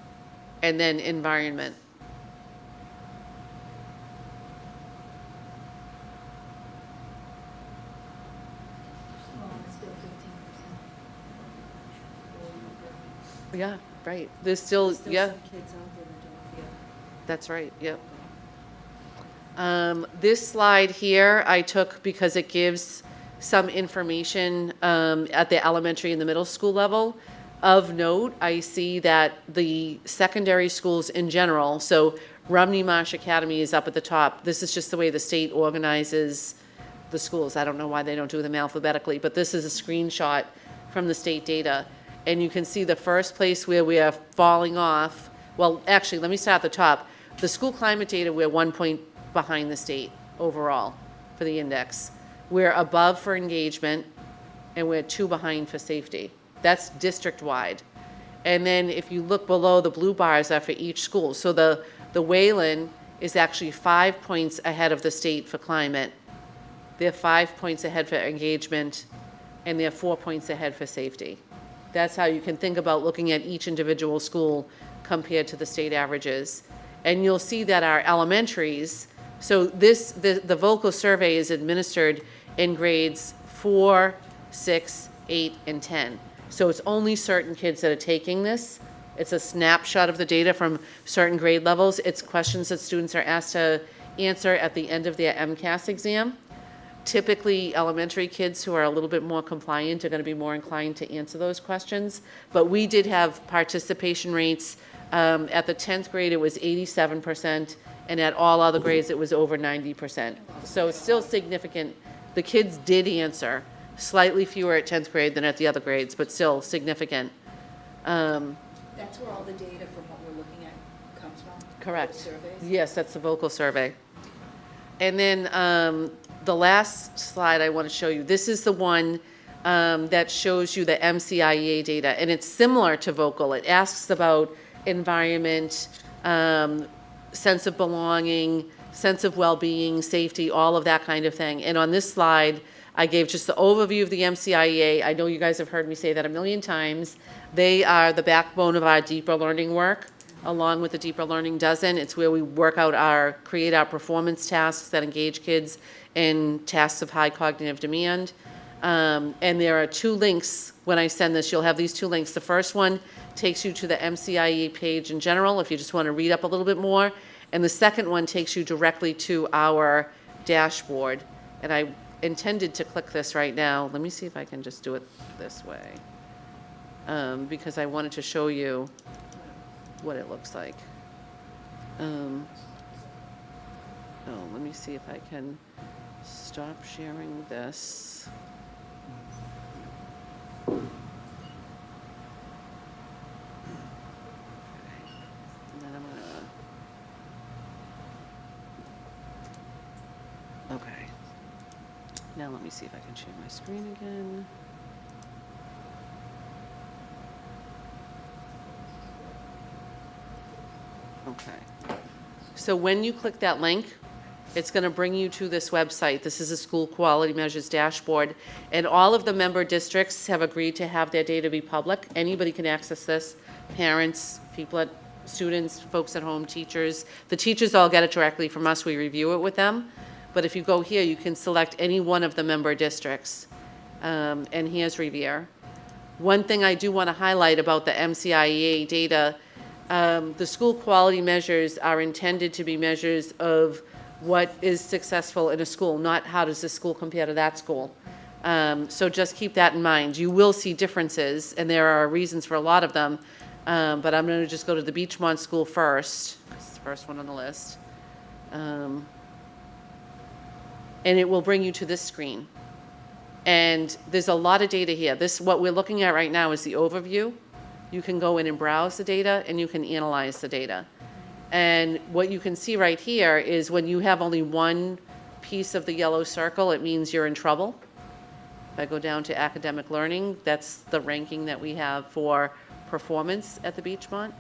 then environment. Yeah, right. There's still yeah. That's right, yep. This slide here I took because it gives some information at the elementary and the middle school level. Of note, I see that the secondary schools in general, so Rumney Marsh Academy is up at the top. This is just the way the state organizes the schools. I don't know why they don't do them alphabetically, but this is a screenshot from the state data. And you can see the first place where we are falling off. Well, actually, let me start at the top. The school climate data, we're 1 point behind the state overall for the index. We're above for engagement, and we're 2 behind for safety. That's district-wide. And then if you look below, the blue bars are for each school. So the Wayland is actually 5 points ahead of the state for climate. They're 5 points ahead for engagement, and they're 4 points ahead for safety. That's how you can think about looking at each individual school compared to the state averages. And you'll see that our elementaries, so the vocal survey is administered in grades 4, 6, 8, and 10. So it's only certain kids that are taking this. It's a snapshot of the data from certain grade levels. It's questions that students are asked to answer at the end of their MCAS exam. Typically, elementary kids who are a little bit more compliant are going to be more inclined to answer those questions. But we did have participation rates. At the 10th grade, it was 87%, and at all other grades, it was over 90%. So it's still significant. The kids did answer. Slightly fewer at 10th grade than at the other grades, but still significant. That's where all the data from what we're looking at comes from? Correct. The surveys? Yes, that's the vocal survey. And then the last slide I want to show you, this is the one that shows you the MCIEA data, and it's similar to vocal. It asks about environment, sense of belonging, sense of well-being, safety, all of that kind of thing. And on this slide, I gave just the overview of the MCIEA. I know you guys have heard me say that a million times. They are the backbone of our deeper learning work, along with the Deeper Learning Dozen. It's where we create our performance tasks that engage kids in tasks of high cognitive demand. And there are 2 links. When I send this, you'll have these 2 links. The first one takes you to the MCIE page in general, if you just want to read up a little bit more. And the second one takes you directly to our dashboard. And I intended to click this right now. Let me see if I can just do it this way. Because I wanted to show you what it looks like. Oh, let me see if I can stop sharing this. And then I'm gonna... Okay. Now let me see if I can share my screen again. Okay. So when you click that link, it's going to bring you to this website. This is a school quality measures dashboard. And all of the member districts have agreed to have their data be public. Anybody can access this. Parents, students, folks at home, teachers. The teachers all get it directly from us. We review it with them. But if you go here, you can select any one of the member districts. And here's Revere. One thing I do want to highlight about the MCIEA data, the school quality measures are intended to be measures of what is successful in a school, not how does this school compare to that school. So just keep that in mind. You will see differences, and there are reasons for a lot of them, but I'm going to just go to the Beachmont School first. It's the first one on the list. And it will bring you to this screen. And there's a lot of data here. What we're looking at right now is the overview. You can go in and browse the data, and you can analyze the data. And what you can see right here is when you have only one piece of the yellow circle, it means you're in trouble. If I go down to academic learning, that's the ranking that we have for performance at the Beachmont.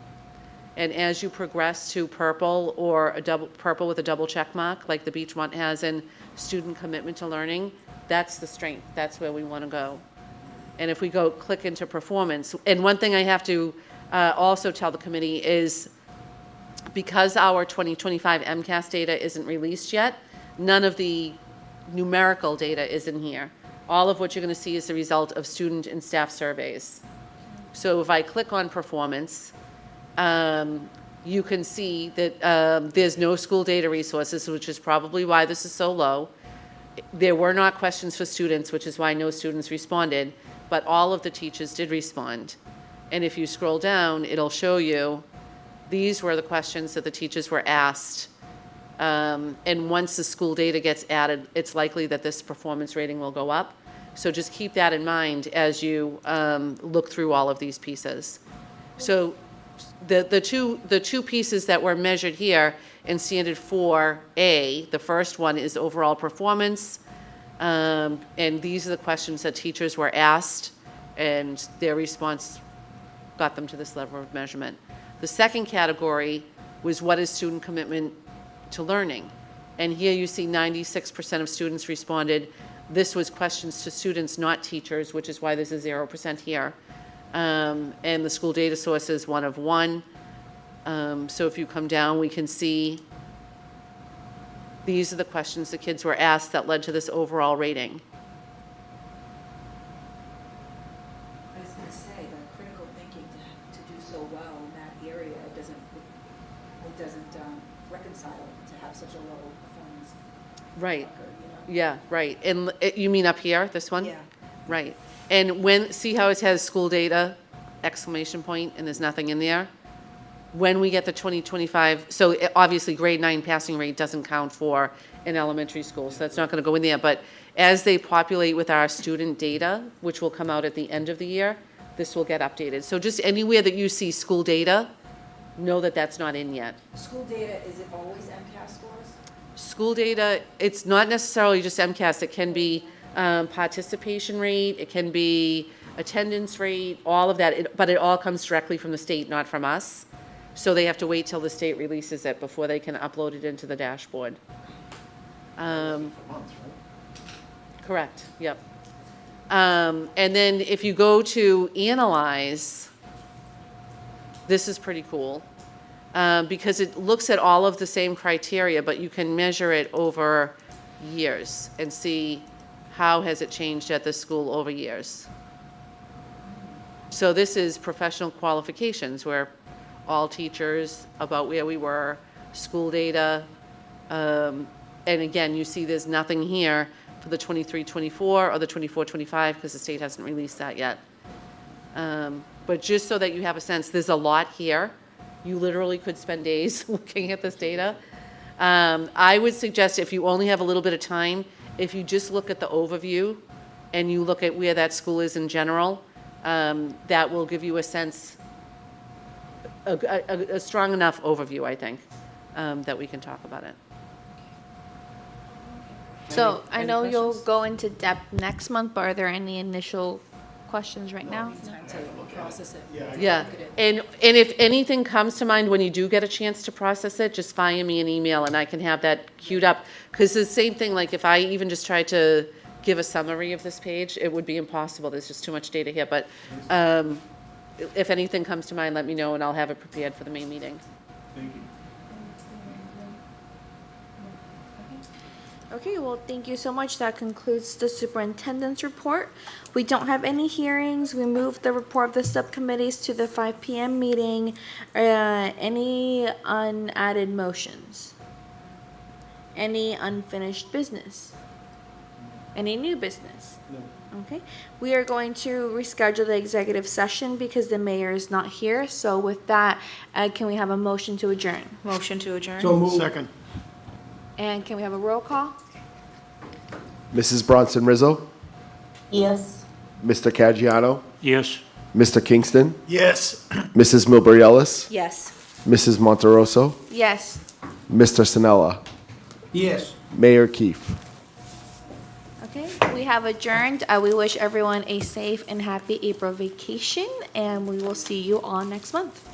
And as you progress to purple or purple with a double check mark, like the Beachmont has in student commitment to learning, that's the strength. That's where we want to go. And if we go click into performance, and one thing I have to also tell the committee is because our 2025 MCAS data isn't released yet, none of the numerical data is in here. All of what you're going to see is the result of student and staff surveys. So if I click on performance, you can see that there's no school data resources, which is probably why this is so low. There were not questions for students, which is why no students responded, but all of the teachers did respond. And if you scroll down, it'll show you these were the questions that the teachers were asked. And once the school data gets added, it's likely that this performance rating will go up. So just keep that in mind as you look through all of these pieces. So the two pieces that were measured here in standard 4A, the first one is overall performance. And these are the questions that teachers were asked, and their response got them to this level of measurement. The second category was what is student commitment to learning? And here you see 96% of students responded. This was questions to students, not teachers, which is why this is 0% here. And the school data source is 1 of 1. So if you come down, we can see these are the questions the kids were asked that led to this overall rating. I was going to say, the critical thinking to do so well in that area, it doesn't reconcile to have such a low performance. Right. Record, you know? Yeah, right. And you mean up here, this one? Yeah. Right. And see how it has school data, exclamation point, and there's nothing in there? When we get the 2025, so obviously grade 9 passing rate doesn't count for an elementary school, so that's not going to go in there. But as they populate with our student data, which will come out at the end of the year, this will get updated. So just anywhere that you see school data, know that that's not in yet. School data, is it always MCAS scores? School data, it's not necessarily just MCAS. It can be participation rate, it can be attendance rate, all of that, but it all comes directly from the state, not from us. So they have to wait till the state releases it before they can upload it into the dashboard. Correct, yep. And then if you go to analyze, this is pretty cool. Because it looks at all of the same criteria, but you can measure it over years and see how has it changed at the school over years. So this is professional qualifications, where all teachers, about where we were, school data, and again, you see there's nothing here for the 23-24 or the 24-25 because the state hasn't released that yet. But just so that you have a sense, there's a lot here. You literally could spend days looking at this data. I would suggest if you only have a little bit of time, if you just look at the overview and you look at where that school is in general, that will give you a sense, a strong enough overview, I think, that we can talk about it. So I know you'll go into depth next month, but are there any initial questions right now? Time to process it. Yeah, and if anything comes to mind when you do get a chance to process it, just fire me an email and I can have that queued up. Because the same thing, like if I even just tried to give a summary of this page, it would be impossible. There's just too much data here. But if anything comes to mind, let me know and I'll have it prepared for the main meeting. Thank you. Okay, well, thank you so much. That concludes the superintendent's report. We don't have any hearings. We moved the report of the subcommittees to the 5 p.m. meeting. Any unadded motions? Any unfinished business? Any new business? No. Okay. We are going to reschedule the executive session because the mayor is not here. So with that, can we have a motion to adjourn? Motion to adjourn. So moved. Second. And can we have a roll call? Mrs. Bronson Rizzo, Yes. Mr. Caggiano, Yes. Mr. Kingston, Yes. Mrs. Milbury Ellis, Yes. Mrs. Monteroso, Yes. Mr. Sinella, Yes. Mayor Keefe. Okay, we have adjourned. We wish everyone a safe and happy April vacation, and we will see you all next month.